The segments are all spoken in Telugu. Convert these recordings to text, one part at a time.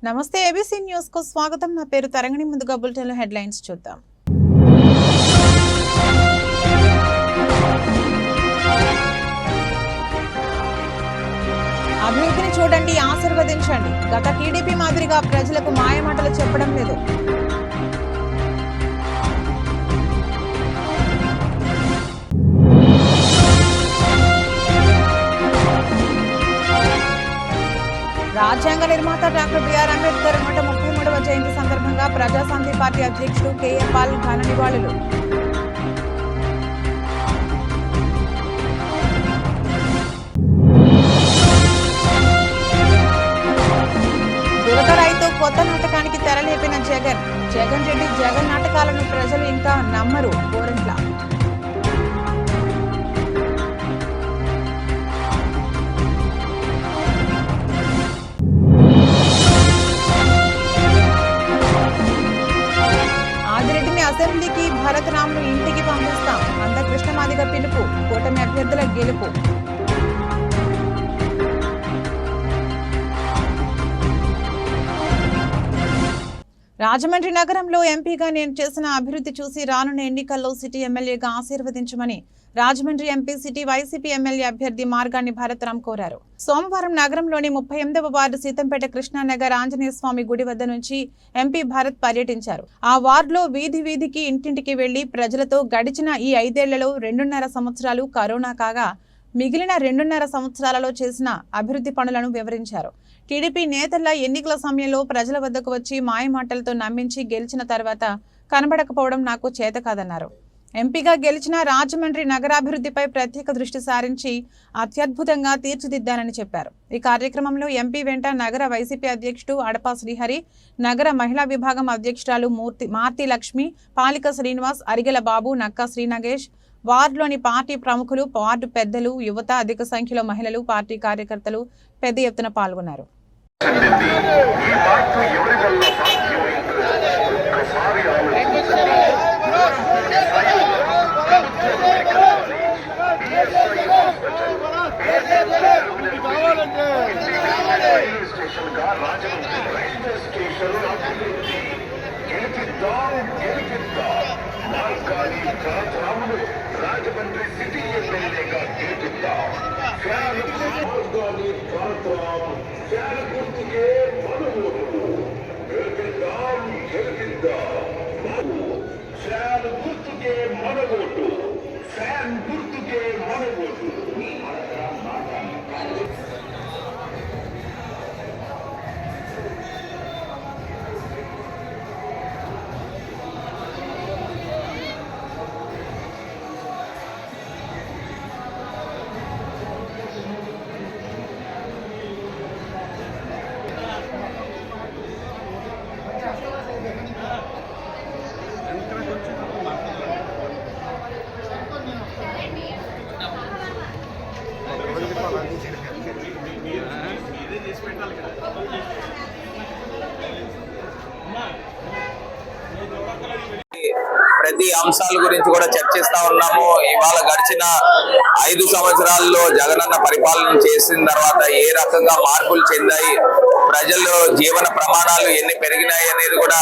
నమస్తే ఏబీసీ న్యూస్ కు స్వాగతం. నా పేరు తరంగిణి. ముందుగా బులెటిన్ హెడ్లైన్స్ చూద్దాం. అభివృద్ధిని చూడండి, ఆశీర్వదించండి. గత టీడీపీ మాదిరిగా ప్రజలకు మాయమాటలు చెప్పడం లేదు. రాజ్యాంగ నిర్మాత డాక్టర్ బిఆర్ అంబేద్కర్ 133వ జయంతి సందర్భంగా ప్రజాశాంతి పార్టీ అధ్యక్షుడు కేఎల్ పాల్ ఘన నివాళులు. దురదరాయితో కొత్త నాటకానికి తెరలేపిన జగన్ రెడ్డి జగన్ నాటకాలను ప్రజలు ఇంకా నమ్మరు. గోరంట్ల అసెంబ్లీకి భరత్ రామ్ను ఇంటికి పంపిస్తాం. కృష్ణమాదిగ పిలుపు. కూటమి అభ్యర్థుల గెలుపు. రాజమండ్రి నగరంలో ఎంపీగా నేను చేసిన అభివృద్ధి చూసి రానున్న ఎన్నికల్లో సిటీ ఎమ్మెల్యేగా ఆశీర్వదించమని Rajahmundry MP city YCP MLA అభ్యర్థి మార్గాన్ని భరత్రామ్ కోరారు. సోమవారం నగరంలోని 38వ వార్డు సీతంపేట కృష్ణానగర్ ఆంజనేయ స్వామి గుడి వద్ద నుంచి ఎంపీ భరత్ పర్యటించారు. ఆ వార్డులో వీధి వీధికి ఇంటింటికి వెళ్లి ప్రజలతో గడిచిన ఈ 5 ఏళ్లలో 2.5 సంవత్సరాలు కరోనా కాగా మిగిలిన 2.5 సంవత్సరాలలో చేసిన అభివృద్ధి పనులను వివరించారు. టీడీపీ నేతల ఎన్నికల సమయంలో ప్రజల వద్దకు వచ్చి మాయమాటలతో నమ్మించి గెలిచిన తర్వాత కనబడకపోవడం నాకు చేత కాదన్నారు. ఎంపీగా గెలిచిన రాజమండ్రి నగరాభివృద్ధిపై ప్రత్యేక దృష్టి సారించి అత్యద్భుతంగా తీర్చిదిద్దానని చెప్పారు. ఈ కార్యక్రమంలో ఎంపీ వెంట నగర వైసీపీ అధ్యక్షుడు అడపా శ్రీహరి, నగర మహిళా విభాగం అధ్యక్షురాలు మార్తి లక్ష్మి, పాలిక శ్రీనివాస్, అరిగెల బాబు, నక్కా శ్రీనగేష్, వార్డులోని పార్టీ ప్రముఖులు, వార్డు పెద్దలు, యువత, అధిక సంఖ్యలో మహిళలు, పార్టీ కార్యకర్తలు పెద్ద ఎత్తున పాల్గొన్నారు. రాజమండ్రి సిటీ ఎమ్మెల్యేగా గెలుపుతాం. ఫ్యాన్ గుర్తుకే మన ఓటు. గెలిపిద్దాం, గెలిపిద్దాం. ఫ్యాన్ గుర్తుకే మన ఓటు. ఫ్యాన్ గుర్తుకే మన ఓటు. ప్రతి అంశాల గురించి కూడా చర్చిస్తా ఉన్నాము. ఇవాళ గడిచిన 5 సంవత్సరాల్లో జగనన్న పరిపాలన చేసిన తర్వాత ఏ రకంగా మార్పులు చెందాయి, ప్రజల్లో జీవన ప్రమాణాలు ఎన్ని పెరిగినాయి అనేది కూడా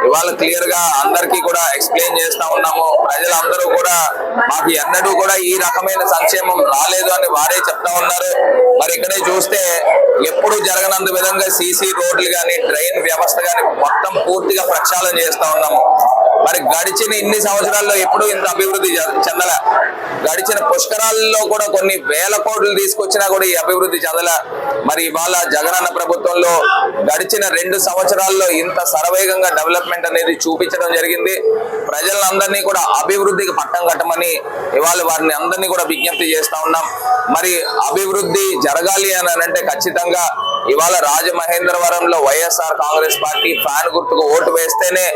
ఇవాళ క్లియర్ గా అందరికీ కూడా ఎక్స్ప్లెయిన్ చేస్తా ఉన్నాము. ప్రజలందరూ కూడా మాకు ఎన్నడూ కూడా ఈ రకమైన సంక్షేమం రాలేదు అని వారే చెప్తా ఉన్నారు. మరి ఇక్కడే చూస్తే ఎప్పుడు జరగనంత విధంగా సీసీ రోడ్లు కానీ డ్రైన్ వ్యవస్థ కానీ మొత్తం పూర్తిగా ప్రక్షాళన చేస్తా ఉన్నాము. మరి గడిచిన ఇన్ని సంవత్సరాల్లో ఎప్పుడు ఇంత అభివృద్ధి చెందల. గడిచిన పుష్కరాల్లో కూడా కొన్ని వేల కోట్లు తీసుకొచ్చినా కూడా ఈ అభివృద్ధి చెందల. మరి ఇవాళ జగనన్న ప్రభుత్వంలో గడిచిన 2 సంవత్సరాల్లో ఇంత శరవేగంగా డెవలప్మెంట్ అనేది చూపించడం జరిగింది. ప్రజలందరినీ కూడా అభివృద్ధికి పట్టం కట్టమని ఇవాళ వారిని అందరినీ కూడా విజ్ఞప్తి చేస్తా ఉన్నాం. మరి అభివృద్ధి జరగాలి అని అంటే ఖచ్చితంగా ఇవాళ రాజమహేంద్రవరంలో వైఎస్ఆర్ కాంగ్రెస్ పార్టీ ఫ్యాన్ గుర్తుకు ఓటు వేస్తేనే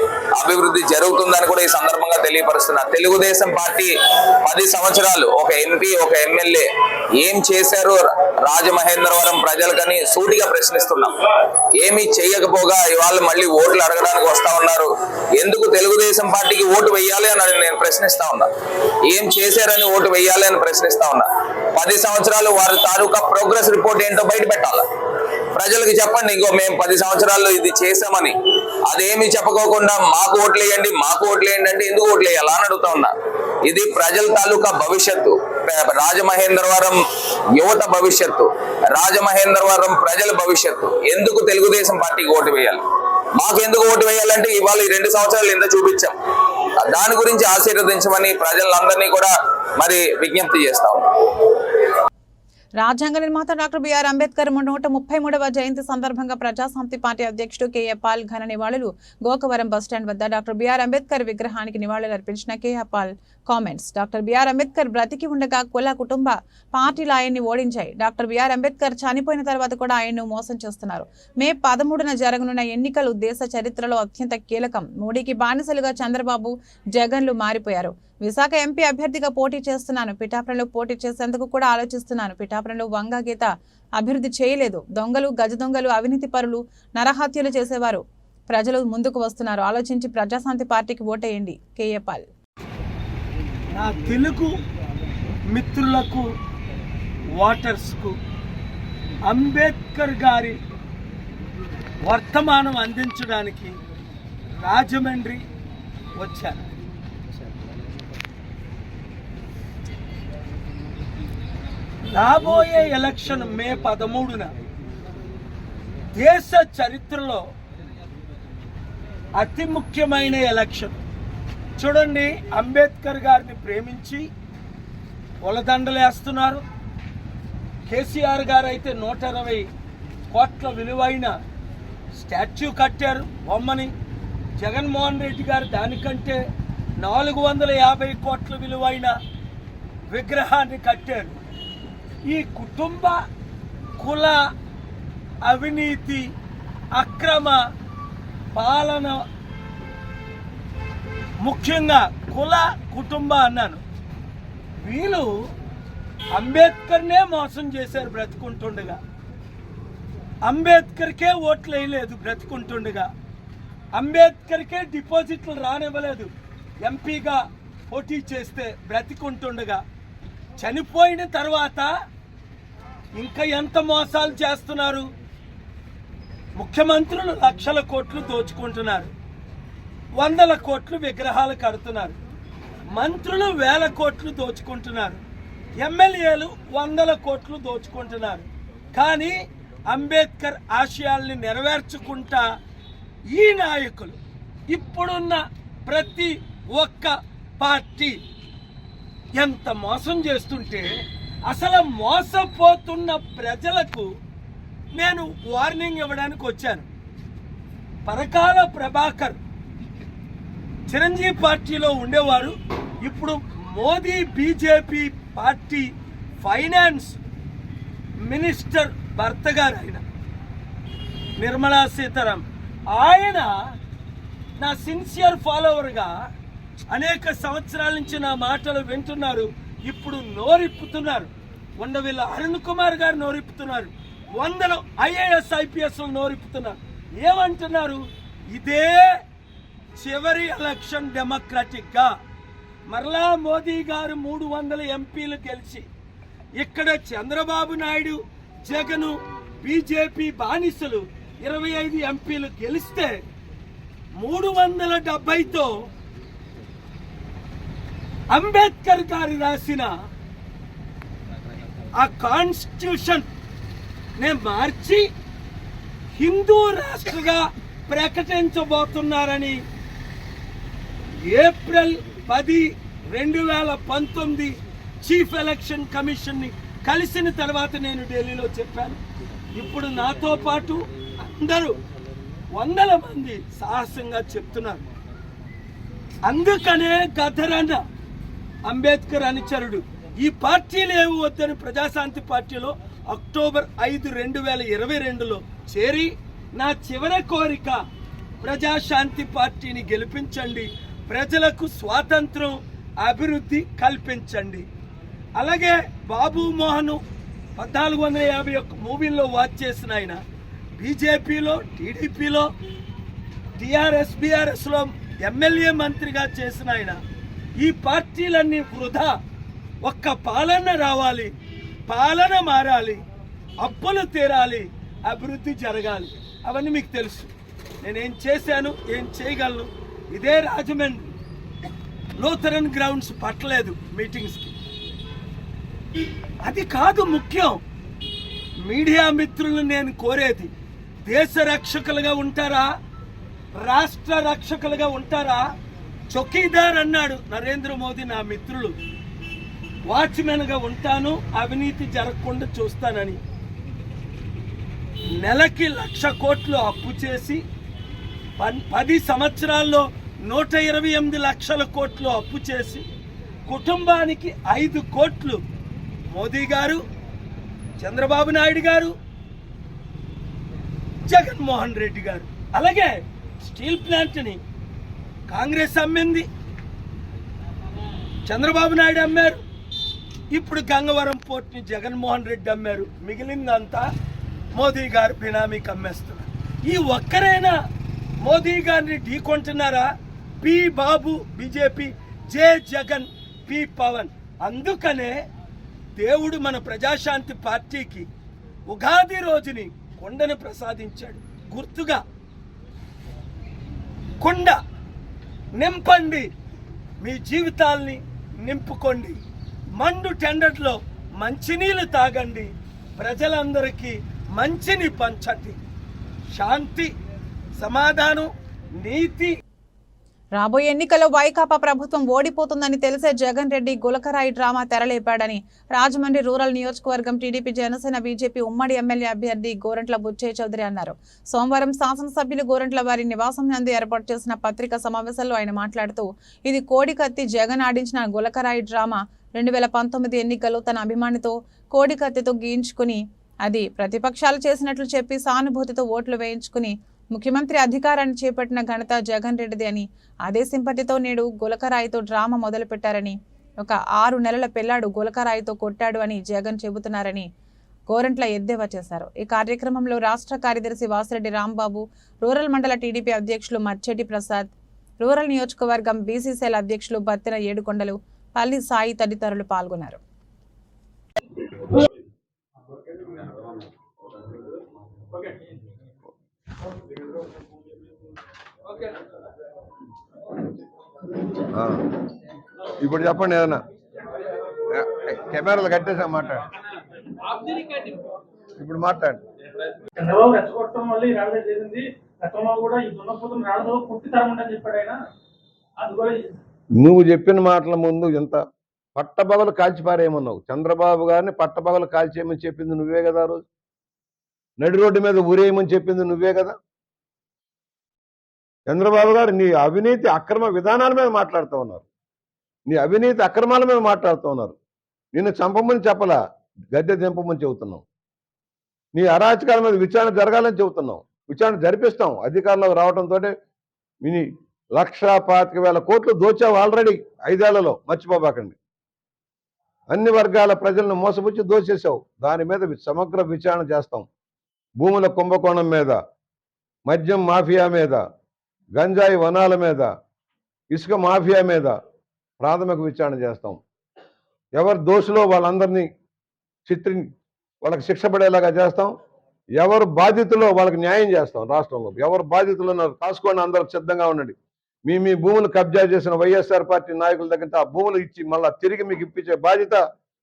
అభివృద్ధి జరుగుతుందని కూడా ఈ సందర్భంగా తెలియపరుస్తున్నారు. తెలుగుదేశం పార్టీ 10 సంవత్సరాలు ఒక ఎంపీ ఒక ఎమ్మెల్యే ఏం చేశారు రాజమహేంద్రవరం ప్రజలకని సూటిగా ప్రశ్నిస్తున్నాం. ఏమీ చేయకపోగా ఇవాళ మళ్ళీ ఓట్లు అడగడానికి వస్తా ఉన్నారు. ఎందుకు తెలుగుదేశం పార్టీకి ఓటు వేయాలి అని నేను ప్రశ్నిస్తా ఉన్నా. ఏం చేశారని ఓటు వేయాలి అని ప్రశ్నిస్తా ఉన్నా. 10 సంవత్సరాలు వారి తాలూకా ప్రోగ్రెస్ రిపోర్ట్ ఏంటో బయట పెట్టాలి. ప్రజలకు చెప్పండి, ఇంకో మేము 10 సంవత్సరాల్లో ఇది చేసామని. అదేమి చెప్పుకోకుండా మాకు ఓట్లేయండి అంటే ఎందుకు ఓట్లేయాలి అని అడుగుతా ఉన్నా. ఇది ప్రజల తాలూకా భవిష్యత్తు, రాజమహేంద్రవరం యువత భవిష్యత్తు, రాజమహేంద్రవరం ప్రజల భవిష్యత్తు. ఎందుకు తెలుగుదేశం పార్టీకి ఓటు వేయాలి? మాకు ఎందుకు ఓటు వేయాలంటే ఇవాళ ఈ 2 సంవత్సరాలు ఎంత చూపించాం, దాని గురించి ఆశీర్వదించమని ప్రజలందరినీ కూడా మరి విజ్ఞప్తి చేస్తాం. రాజ్యాంగ నిర్మాత డాక్టర్ బిఆర్ అంబేద్కర్ 133వ జయంతి సందర్భంగా ప్రజాశాంతి పార్టీ అధ్యక్షుడు కేఏ పాల్ ఘన నివాళులు. గోకవరం బస్టాండ్ వద్ద డాక్టర్ బిఆర్ అంబేద్కర్ విగ్రహానికి నివాళులు అర్పించిన KA Paul comments. Doctor BR Ambedkar బ్రతికి ఉండగా కుల కుటుంబ పార్టీలు ఆయన్ని ఓడించాయి. డాక్టర్ బిఆర్ అంబేద్కర్ చనిపోయిన తర్వాత కూడా ఆయన్ను మోసం చేస్తున్నారు. మే 13న జరగనున్న ఎన్నికలు దేశ చరిత్రలో అత్యంత కీలకం. మోడీకి బానిసలుగా చంద్రబాబు, జగన్లు మారిపోయారు. విశాఖ ఎంపీ అభ్యర్థిగా పోటీ చేస్తున్నాను. పిఠాపురంలో పోటీ చేసేందుకు కూడా ఆలోచిస్తున్నాను. పిఠాపురంలో వంగ గీత అభివృద్ధి చేయలేదు. దొంగలు, గజ దొంగలు, అవినీతి పరులు, నరహత్యలు చేసేవారు ప్రజలు ముందుకు వస్తున్నారు. ఆలోచించి ప్రజాశాంతి పార్టీకి ఓటేయండి. కేఏ పాల్. నా తెలుగు మిత్రులకు, ఓటర్స్కు అంబేద్కర్ గారి వర్తమానం అందించడానికి రాజమండ్రి వచ్చాను. రాబోయే ఎలక్షన్ మే 13న దేశ చరిత్రలో అతి ముఖ్యమైన ఎలక్షన్. చూడండి, అంబేద్కర్ గారిని ప్రేమించి పొలదండలేస్తున్నారు. కేసీఆర్ గారు అయితే 120 కోట్ల విలువైన స్టాచ్యూ కట్టారు బొమ్మని. జగన్మోహన్ రెడ్డి గారు దానికంటే 450 కోట్ల విలువైన విగ్రహాన్ని కట్టారు. ఈ కుటుంబ, కుల, అవినీతి, అక్రమ పాలన, ముఖ్యంగా కుల, కుటుంబ అన్నాను, వీళ్ళు అంబేద్కర్నే మోసం చేశారు బ్రతుకుంటుండగా. అంబేద్కర్కే ఓట్లు వేయలేదు బ్రతుకుంటుండగా. అంబేద్కర్కే డిపాజిట్లు రానివ్వలేదు ఎంపీగా పోటీ చేస్తే బ్రతికుంటుండగా. చనిపోయిన తర్వాత ఇంకా ఎంత మోసాలు చేస్తున్నారు. ముఖ్యమంత్రులు లక్షల కోట్లు దోచుకుంటున్నారు, 100 కోట్లు విగ్రహాలు కడుతున్నారు, మంత్రులు 1000 కోట్లు దోచుకుంటున్నారు, ఎమ్మెల్యేలు 100 కోట్లు దోచుకుంటున్నారు. కానీ అంబేద్కర్ ఆశయాల్ని నెరవేర్చుకుంటా ఈ నాయకులు, ఇప్పుడున్న ప్రతి ఒక్క పార్టీ ఎంత మోసం చేస్తుంటే, అసలు మోసపోతున్న ప్రజలకు నేను వార్నింగ్ ఇవ్వడానికి వచ్చాను. పరకాల ప్రభాకర్ చిరంజీవి పార్టీలో ఉండేవారు, ఇప్పుడు Modi BJP party finance minister భర్త గారు ఆయన నిర్మలా సీతారామన్. ఆయన నా సిన్సియర్ ఫాలోవర్గా అనేక సంవత్సరాల నుంచి నా మాటలు వింటున్నారు. ఇప్పుడు నోరిప్పుతున్నారు. ఉండవిల్ల అరుణ్ కుమార్ గారు నోరిప్పుతున్నారు. 100 IAS IPS నోరిప్పుతున్నారు. ఏమంటున్నారు? ఇదే చివరి ఎలక్షన్ డెమోక్రాటిక్గా మరలా మోదీ గారు 300 ఎంపీలు గెలిచి, ఇక్కడ చంద్రబాబు నాయుడు, జగను, బీజేపీ బానిసలు 25 ఎంపీలు గెలిస్తే 370తో అంబేద్కర్ గారు రాసిన ఆ కాన్స్టిట్యూషన్ నే మార్చి హిందూ రాష్ట్రంగా ప్రకటించబోతున్నారని ఏప్రిల్ 10, 2019 చీఫ్ ఎలక్షన్ కమిషన్ని కలిసిన తర్వాత నేను ఢిల్లీలో చెప్పాను. ఇప్పుడు నాతో పాటు అందరూ 100 మంది సాహసంగా చెప్తున్నారు. అందుకనే గదరన్న అంబేద్కర్ అనుచరుడు ఈ పార్టీలు ఏవి వద్దని ప్రజాశాంతి పార్టీలో అక్టోబర్ 5, 2022లో చేరి, నా చివరి కోరిక ప్రజాశాంతి పార్టీని గెలిపించండి, ప్రజలకు స్వాతంత్రం, అభివృద్ధి కల్పించండి. అలాగే బాబు మోహన్ 1451 మూవీల్లో వాచ్ చేసిన ఆయన బీజేపీలో, టీడీపీలో, టీఆర్ఎస్, బీఆర్ఎస్లో ఎమ్మెల్యే మంత్రిగా చేసిన ఆయన ఈ పార్టీలన్నీ వృధా. ఒక్క పాలన రావాలి, పాలన మారాలి, అప్పులు తీరాలి, అభివృద్ధి జరగాలి. అవన్నీ మీకు తెలుసు. నేనేం చేశాను, ఏం చేయగలను. ఇదే రాజమండ్రి లూథరన్ గ్రౌండ్స్ పట్టలేదు మీటింగ్స్కి. అది కాదు ముఖ్యం. మీడియా మిత్రులను నేను కోరేది, దేశ రక్షకులుగా ఉంటారా, రాష్ట్ర రక్షకులుగా ఉంటారా? చౌకీదార్ అన్నాడు నరేంద్ర మోదీ, నా మిత్రులు వాచ్మెన్గా ఉంటాను, అవినీతి జరగకుండా చూస్తానని. నెలకి 1,00,000 కోట్లు అప్పు చేసి 10 సంవత్సరాల్లో 128 లక్షల కోట్లు అప్పు చేసి కుటుంబానికి 5 కోట్లు మోదీ గారు, చంద్రబాబు నాయుడు గారు, జగన్మోహన్ రెడ్డి గారు. అలాగే స్టీల్ ప్లాంట్ని కాంగ్రెస్ అమ్మింది, చంద్రబాబు నాయుడు అమ్మారు. ఇప్పుడు గంగవరం పోర్ట్ని జగన్మోహన్ రెడ్డి అమ్మారు. మిగిలిందంతా మోదీ గారు బినామీకి అమ్మేస్తున్నారు. ఈ ఒక్కరైనా మోదీ గారిని ఢీకొంటున్నారా? పి బాబు బీజేపీ, జే జగన్, పి పవన్. అందుకనే దేవుడు మన ప్రజాశాంతి పార్టీకి ఉగాది రోజుని కొండను ప్రసాదించాడు. గుర్తుగా కొండ నింపండి, మీ జీవితాల్ని నింపుకోండి. మండు టెండర్లో మంచినీళ్ళు తాగండి, ప్రజలందరికీ మంచిని పంచండి. శాంతి, సమాధానం, నీతి. రాబోయే ఎన్నికల్లో వైకాపా ప్రభుత్వం ఓడిపోతుందని తెలిసే జగన్ రెడ్డి గులకరాయి డ్రామా తెరలేపాడని రాజమండ్రి రూరల్ నియోజకవర్గం టీడీపీ, జనసేన, బీజేపీ ఉమ్మడి ఎమ్మెల్యే అభ్యర్థి గోరంట్ల బుచ్చయ్య చౌదరి అన్నారు. సోమవారం శాసనసభ్యులు గోరంట్ల వారి నివాసం నందు ఏర్పాటు చేసిన పత్రికా సమావేశంలో ఆయన మాట్లాడుతూ, ఇది కోడికత్తి జగన్ ఆడించిన గులకరాయి డ్రామా. 2019 ఎన్నికల్లో తన అభిమానితో కోడికత్తితో గీయించుకుని అది ప్రతిపక్షాలు చేసినట్లు చెప్పి సానుభూతితో ఓట్లు వేయించుకుని ముఖ్యమంత్రి అధికారాన్ని చేపట్టిన ఘనత జగన్ రెడ్డిది అని, అదే సింపతితో నేడు గులకరాయితో డ్రామా మొదలుపెట్టారని, ఒక 6 నెలల పిల్లాడు గులకరాయితో కొట్టాడు అని జగన్ చెబుతున్నారని గోరంట్ల ఎద్దేవా చేశారు. ఈ కార్యక్రమంలో రాష్ట్ర కార్యదర్శి వాసిరెడ్డి రాంబాబు, రూరల్ మండల టీడీపీ అధ్యక్షులు మచ్చెటి ప్రసాద్, రూరల్ నియోజకవర్గం బీసీసీఎల్ అధ్యక్షులు బత్తిన ఏడుకొండలు, పల్లి సాయి తదితరులు పాల్గొన్నారు. ఇప్పుడు చెప్పండి, ఏదన్నా కెమెరాలు కట్టేసా మాట్లాడు. ఇప్పుడు మాట్లాడు. చంద్రబాబు రెచ్చగొట్టడం వల్ల ఈ రాజధాని చేసింది. గతంలో కూడా ఈ దున్నపోతున్న రాజధాని పుట్టి తరమంటని చెప్పాడు ఆయన. అది కూడా నువ్వు చెప్పిన మాటల ముందు ఇంత పట్టపగలు కాల్చిపారేయమన్నావు. చంద్రబాబు గారిని పట్టపగలు కాల్చేయమని చెప్పింది నువ్వే కదా. ఆ రోజు నడి రోడ్డు మీద ఊరేయమని చెప్పింది నువ్వే కదా. చంద్రబాబు గారు నీ అవినీతి అక్రమ విధానాల మీద మాట్లాడుతూ ఉన్నారు, నీ అవినీతి అక్రమాల మీద మాట్లాడుతూ ఉన్నారు. నిన్ను చంపమని చెప్పలా, గద్దె దింపమని చెబుతున్నావు. నీ అరాచకాల మీద విచారణ జరగాలని చెబుతున్నావు. విచారణ జరిపిస్తాం. అధికారంలోకి రావడంతో 1,25,000 కోట్లు దోచావు ఆల్రెడీ 5 ఏళ్లలో, మర్చిపోబాకండి. అన్ని వర్గాల ప్రజలను మోసపుచ్చి దోచేసావు. దాని మీద సమగ్ర విచారణ చేస్తాం. భూముల కుంభకోణం మీద, మద్యం మాఫియా మీద, గంజాయి వనాల మీద, ఇసుక మాఫియా మీద ప్రాథమిక విచారణ చేస్తాం. ఎవరు దోషులో వాళ్ళందరినీ వాళ్ళకి శిక్ష పడేలాగా చేస్తాం. ఎవరు బాధితులో వాళ్ళకి న్యాయం చేస్తాం. రాష్ట్రంలో ఎవరు బాధితులు ఉన్నారు కాసుకోండి, అందరూ సిద్ధంగా ఉండండి. మీ భూములు కబ్జా చేసిన వైఎస్ఆర్ పార్టీ నాయకుల దగ్గర ఆ భూములు ఇచ్చి మళ్ళీ తిరిగి మీకు ఇప్పించే బాధ్యత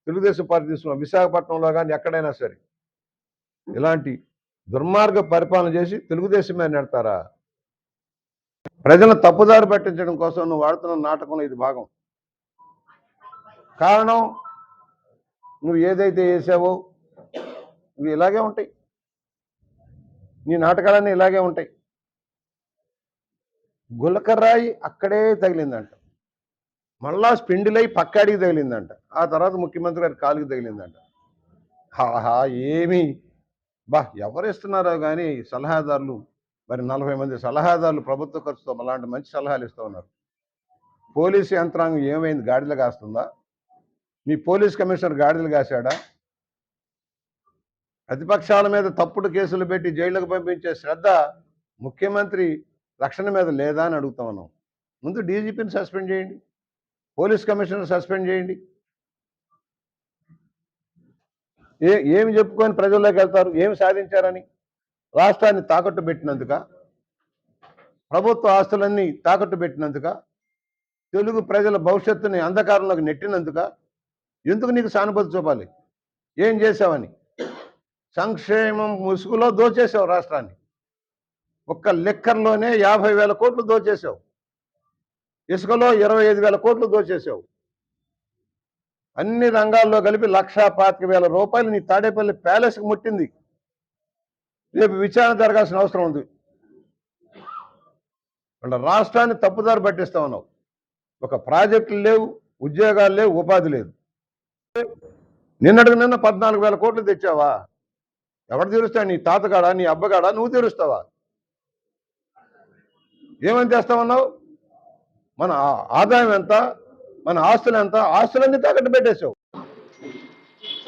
తెలుగుదేశం పార్టీ తీసుకున్నాం. విశాఖపట్నంలో కానీ ఎక్కడైనా సరే ఇలాంటి దుర్మార్గ పరిపాలన చేసి తెలుగుదేశం మీద నెడతారా? ప్రజలను తప్పుదారి పట్టించడం కోసం నువ్వు వాడుతున్న నాటకంలో ఇది భాగం. కారణం నువ్వు ఏదైతే చేసావో ఇవి ఇలాగే ఉంటాయి. నీ నాటకాలన్నీ ఇలాగే ఉంటాయి. గులకరాయి అక్కడే తగిలిందంట, మళ్ళా స్పిండిలై పక్కాడికి తగిలిందంట, ఆ తర్వాత ముఖ్యమంత్రి గారి కాలుకి తగిలిందంట. హాహా, ఏమి ఎవరు ఇస్తున్నారో కానీ సలహాదారులు, మరి 40 మంది సలహాదారులు ప్రభుత్వ ఖర్చుతో అలాంటి మంచి సలహాలు ఇస్తూ ఉన్నారు. పోలీసు యంత్రాంగం ఏమైంది? గాడిదలు కాస్తుందా? మీ పోలీస్ కమిషనర్ గాడిదలు కాశాడా? ప్రతిపక్షాల మీద తప్పుడు కేసులు పెట్టి జైళ్లకు పంపించే శ్రద్ధ ముఖ్యమంత్రి రక్షణ మీద లేదా అని అడుగుతా ఉన్నాం. ముందు డీజీపీని సస్పెండ్ చేయండి, పోలీస్ కమిషనర్ సస్పెండ్ చేయండి. ఏమి చెప్పుకొని ప్రజల్లోకి వెళ్తారు? ఏమి సాధించారని? రాష్ట్రాన్ని తాకట్టు పెట్టినందుక, ప్రభుత్వ ఆస్తులన్నీ తాకట్టు పెట్టినందుక, తెలుగు ప్రజల భవిష్యత్తుని అంధకారంలోకి నెట్టినందుక, ఎందుకు నీకు సానుభూతి చూపాలి? ఏం చేసావని? సంక్షేమం ముసుగులో దోచేసావు రాష్ట్రాన్ని. ఒక్క లిక్కర్లోనే 50,000 కోట్లు దోచేసావు. ఇసుకలో 25,000 కోట్లు దోచేసావు. అన్ని రంగాల్లో కలిపి 1,25,000 రూపాయలు నీ తాడేపల్లి ప్యాలెస్కి ముట్టింది. రేపు విచారణ జరగాల్సిన అవసరం ఉంది. వాళ్ళ రాష్ట్రాన్ని తప్పుదారి పట్టిస్తా ఉన్నావు. ఒక ప్రాజెక్టులు లేవు, ఉద్యోగాలు లేవు, ఉపాధి లేదు. నిన్న 14,000 కోట్లు తెచ్చావా? ఎవరు తీరుస్తాడు? నీ తాతగాడా, నీ అబ్బగాడా? నువ్వు తీరుస్తావా? ఏమని చేస్తామన్నావు? మన ఆదాయం ఎంత, మన ఆస్తులు ఎంత? ఆస్తులన్నీ తాకట్టు పెట్టేశావు.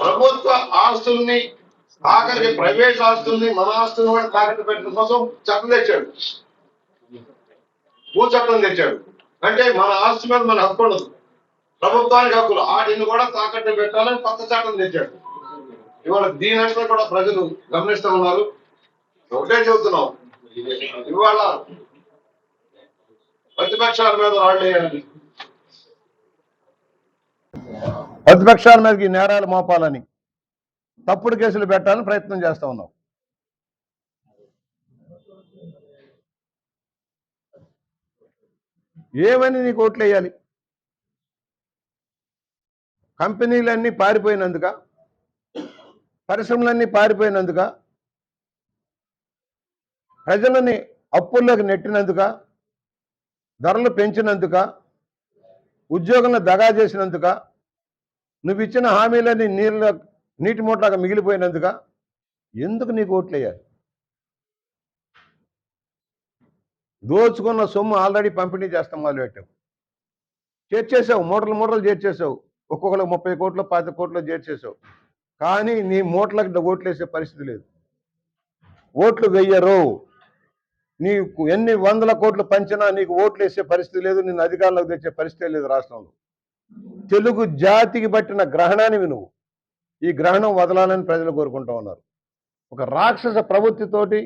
ప్రభుత్వ ఆస్తుల్ని, ఆఖరికి ప్రైవేట్ ఆస్తుల్ని, మన ఆస్తుల్ని కూడా తాకట్టు పెట్టడం కోసం చట్టం తెచ్చాడు. భూ చట్టం తెచ్చాడు. అంటే మన ఆస్తి మీద మన హక్కు ఉండదు, ప్రభుత్వానికి హక్కులు వాటిని కూడా తాకట్టు పెట్టాలని కొత్త చట్టం తెచ్చాడు. ఇవాళ దీనంతా కూడా ప్రజలు గమనిస్తూ ఉన్నారు. ఒకటే చెబుతున్నాం, ఇవాళ ప్రతిపక్షాల మీద రాళ్ళేయాలి, ప్రతిపక్షాల మీదకి నేరాలు మోపాలని, తప్పుడు కేసులు పెట్టాలని ప్రయత్నం చేస్తా ఉన్నాం. ఏమని నీకు ఓట్లు వేయాలి? కంపెనీలన్నీ పారిపోయినందుక, పరిశ్రమలన్నీ పారిపోయినందుక, ప్రజలని అప్పుల్లోకి నెట్టినందుక, ధరలు పెంచినందుక, ఉద్యోగంలో దగా చేసినందుక, నువ్వు ఇచ్చిన హామీలన్నీ నీటి మూటలాగా మిగిలిపోయినందుక, ఎందుకు నీకు ఓట్లు వేయాలి? దోచుకున్న సొమ్ము ఆల్రెడీ పంపిణీ చేస్తాం మొదలుపెట్టావు. చేర్చేసావు, మూటలు చేర్చేసావు. ఒక్కొక్కరికి 30 కోట్లు 25 కోట్లు చేర్చేసావు. కానీ నీ మూటలకు ఓట్లు వేసే పరిస్థితి లేదు. ఓట్లు వెయ్యరు. నీకు ఎన్ని 100 కోట్లు పంచినా నీకు ఓట్లు వేసే పరిస్థితి లేదు. నిన్ను అధికారంలోకి తెచ్చే పరిస్థితి లేదు రాష్ట్రంలో. తెలుగు జాతికి పట్టిన గ్రహణానివి నువ్వు. ఈ గ్రహణం వదలాలని ప్రజలు కోరుకుంటూ ఉన్నారు. ఒక రాక్షస ప్రవృత్తితోటి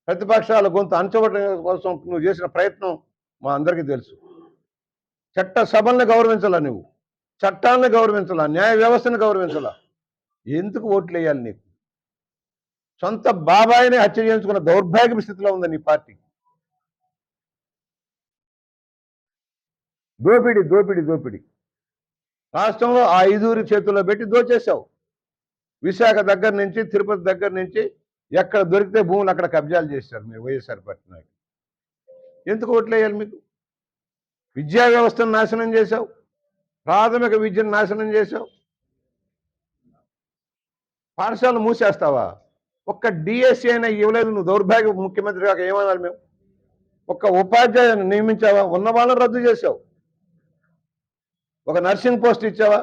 ప్రతిపక్షాల గొంతు అణచబడడం కోసం నువ్వు చేసిన ప్రయత్నం మా అందరికీ తెలుసు. చట్ట సభల్ని గౌరవించాలా, నువ్వు చట్టాలను గౌరవించాలా, న్యాయ వ్యవస్థను గౌరవించాలా? ఎందుకు ఓట్లు వేయాలి నీకు? సొంత బాబాయిని హత్య చేయించుకున్న దౌర్భాగ్య స్థితిలో ఉంది నీ పార్టీ. దోపిడి రాష్ట్రంలో ఆ 5 చేతుల్లో పెట్టి దోచేశావు. విశాఖ దగ్గర నుంచి, తిరుపతి దగ్గర నుంచి ఎక్కడ దొరికితే భూములు అక్కడ కబ్జాలు చేశారు మీరు వైఎస్ఆర్ పార్టీ నాయకులు. ఎందుకు ఓట్లు వేయాలి మీకు? విద్యా వ్యవస్థను నాశనం చేశావు, ప్రాథమిక విద్యను నాశనం చేశావు. పాఠశాలలు మూసేస్తావా? ఒక్క డిఎస్సీ అయినా ఇవ్వలేదు. నువ్వు దౌర్భాగ్య ముఖ్యమంత్రి కాక ఏమనాలి మేము? ఒక్క ఉపాధ్యాయుని నియమించావా? ఉన్న వాళ్ళని రద్దు చేశావు. ఒక నర్సింగ్ పోస్ట్ ఇచ్చావా?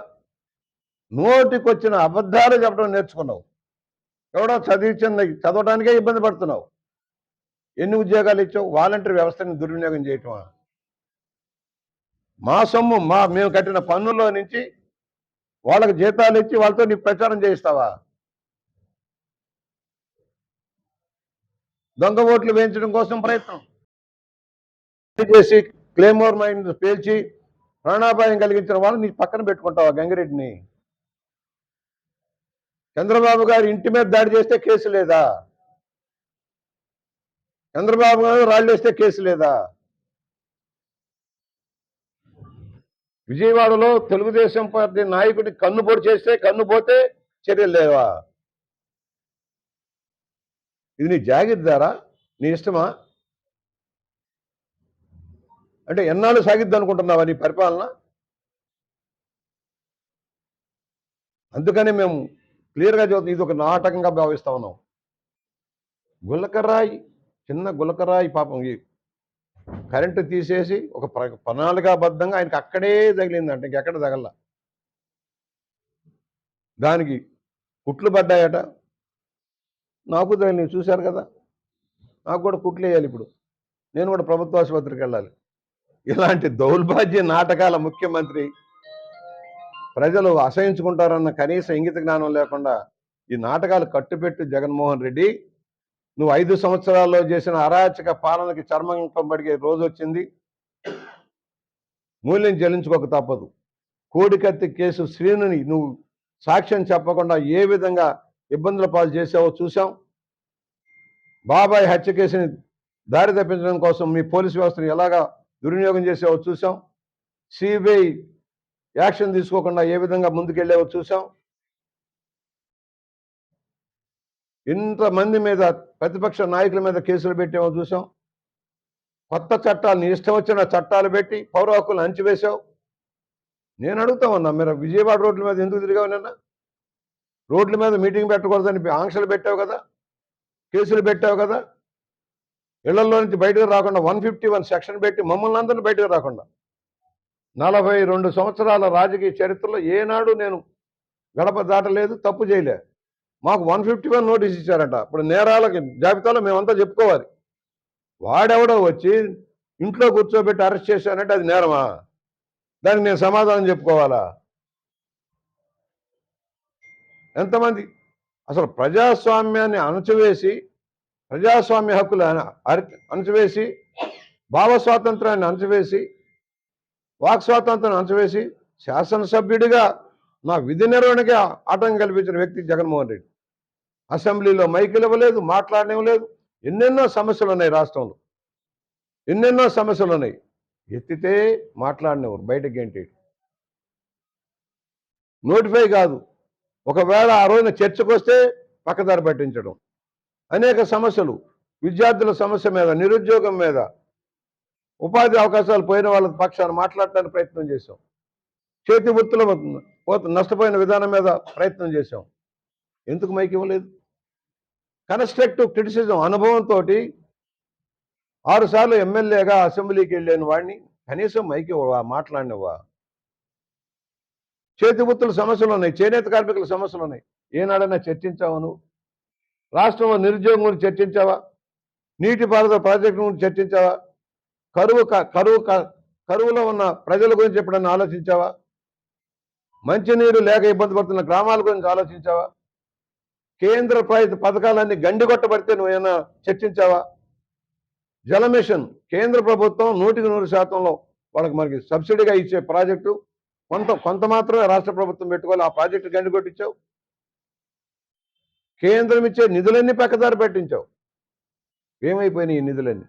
నోటికొచ్చిన అబద్ధాలు చెప్పడం నేర్చుకున్నావు. ఎవడో చదవడానికే ఇబ్బంది పడుతున్నావు. ఎన్ని ఉద్యోగాలు ఇచ్చావు? వాలంటీర్ వ్యవస్థని దుర్వినియోగం చేయటమా? మా సొమ్ము మేము కట్టిన పన్నుల్లో నుంచి వాళ్ళకి జీతాలు ఇచ్చి వాళ్ళతో నీ ప్రచారం చేయిస్తావా? దొంగ ఓట్లు వేయించడం కోసం ప్రయత్నం చేసి క్లేమోర్ మైండ్ పేల్చి ప్రాణాపాయం కలిగించిన వాళ్ళు నీ పక్కన పెట్టుకుంటావా? గంగిరెడ్డిని, చంద్రబాబు గారి ఇంటి మీద దాడి చేస్తే కేసు లేదా? చంద్రబాబు గారు రాళ్ళు వేస్తే కేసు లేదా? విజయవాడలో తెలుగుదేశం పార్టీ నాయకుడి కన్నుపోటు చేస్తే కన్నుపోతే చర్యలు లేవా? ఇది నీ జాగిద్దారా? నీ ఇష్టమా? అంటే ఎన్నాళ్ళు సాగిద్ది అనుకుంటున్నావా నీ పరిపాలన? అందుకని మేము క్లియర్గా చదువుతాం, ఇది ఒక నాటకంగా భావిస్తా ఉన్నాం. గులకరాయి, చిన్న గులకరాయి పాపం ఈ కరెంటు తీసేసి ఒక ప్రణాళికాబద్ధంగా ఆయనకి అక్కడే తగిలిందంట, ఇంకెక్కడ తగల. దానికి కుట్లు పడ్డాయట. నాకు తగిలినవి చూశారు కదా. నాకు కూడా కుట్లు వేయాలి. ఇప్పుడు నేను కూడా ప్రభుత్వ ఆసుపత్రికి వెళ్ళాలి. ఇలాంటి దౌర్భాగ్య నాటకాల ముఖ్యమంత్రి ప్రజలు అసహించుకుంటారన్న కనీస ఇంగిత జ్ఞానం లేకుండా ఈ నాటకాలు కట్టుపెట్టు జగన్మోహన్ రెడ్డి. నువ్వు 5 సంవత్సరాల్లో చేసిన అరాచక పాలనకి చర్మం పడిగే రోజు వచ్చింది. మూల్యం చెల్లించుకోక తప్పదు. కోడికత్తి కేసు శ్రీనుని నువ్వు సాక్ష్యం చెప్పకుండా ఏ విధంగా ఇబ్బందుల పాలు చేసావో చూసాం. బాబాయ్ హత్య కేసుని దారి తప్పించడం కోసం మీ పోలీసు వ్యవస్థను ఎలాగా దుర్వినియోగం చేసావో చూసాం. సిబిఐ యాక్షన్ తీసుకోకుండా ఏ విధంగా ముందుకెళ్ళావో చూసాం. ఇంతమంది మీద ప్రతిపక్ష నాయకుల మీద కేసులు పెట్టామో చూసాం. కొత్త చట్టాలు, నీ ఇష్టం వచ్చిన చట్టాలు పెట్టి పౌర హక్కులను అణచివేశావు. నేను అడుగుతా ఉన్నా, మీరు విజయవాడ రోడ్ల మీద ఎందుకు తిరిగావు? నిన్న రోడ్ల మీద మీటింగ్ పెట్టకూడదని ఆంక్షలు పెట్టావు కదా, కేసులు పెట్టావు కదా. ఇళ్లలో నుంచి బయటకు రాకుండా 151 సెక్షన్ పెట్టి మమ్మల్ని అందరినీ బయటకు రాకుండా 42 సంవత్సరాల రాజకీయ చరిత్రలో ఏనాడు నేను గడప దాటలేదు, తప్పు చేయలే. మాకు 151 నోటీస్ ఇచ్చారట. ఇప్పుడు నేరాలకి జాబితాలో మేమంతా చెప్పుకోవాలి. వాడెవడో వచ్చి ఇంట్లో కూర్చోబెట్టి అరెస్ట్ చేశానంటే అది నేరమా? దానికి నేను సమాధానం చెప్పుకోవాలా? ఎంతమంది అసలు ప్రజాస్వామ్యాన్ని అణచివేసి, ప్రజాస్వామ్య హక్కులు అణచివేసి, భావ స్వాతంత్రాన్ని అణచివేసి, వాక్ స్వాతంత్రాన్ని అణచివేసి శాసనసభ్యుడిగా నా విధి నిర్వహణకి ఆటంకం కల్పించిన వ్యక్తి జగన్మోహన్ రెడ్డి. అసెంబ్లీలో మైకులు ఇవ్వలేదు, మాట్లాడనివ్వలేదు. ఎన్నెన్నో సమస్యలు ఉన్నాయి రాష్ట్రంలో, ఎన్నెన్నో సమస్యలు ఉన్నాయి. ఎత్తితే మాట్లాడినవారు, బయటకి ఏంటి నోటిఫై కాదు. ఒకవేళ ఆ రోజున చర్చకు వస్తే పక్కదారి పట్టించడం, అనేక సమస్యలు, విద్యార్థుల సమస్య మీద, నిరుద్యోగం మీద, ఉపాధి అవకాశాలు పోయిన వాళ్ళ పక్షాన్ని మాట్లాడటానికి ప్రయత్నం చేశాం. చేతి వృత్తుల నష్టపోయిన విధానం మీద ప్రయత్నం చేశాం. ఎందుకు మైకి ఇవ్వలేదు? కన్స్ట్రక్టివ్ క్రిటిసిజం అనుభవంతో 6 సార్లు ఎమ్మెల్యేగా అసెంబ్లీకి వెళ్ళాను వాడిని కనీసం మైకి మాట్లాడినవా? చేతి వృత్తుల సమస్యలు ఉన్నాయి, చేనేత కార్మికుల సమస్యలు ఉన్నాయి. ఏనాడైనా చర్చించావా నువ్వు? రాష్ట్రంలో నిరుద్యోగం గురించి చర్చించావా? నీటిపారుదల ప్రాజెక్టు గురించి చర్చించావా? కరువులో ఉన్న ప్రజల గురించి ఎప్పుడన్నా ఆలోచించావా? మంచినీరు లేక ఇబ్బంది పడుతున్న గ్రామాల గురించి ఆలోచించావా? కేంద్ర పథకాలన్నీ గండికొట్టబడితే నువ్వేమైనా చర్చించావా? జల మిషన్ కేంద్ర ప్రభుత్వం 100% వాళ్ళకి మనకి సబ్సిడీగా ఇచ్చే ప్రాజెక్టు కొంత మాత్రమే రాష్ట్ర ప్రభుత్వం పెట్టుకోవాలి. ఆ ప్రాజెక్టు గండికొట్టించావు. కేంద్రం ఇచ్చే నిధులన్నీ పక్కదారి పెట్టించావు. ఏమైపోయినాయి ఈ నిధులన్నీ?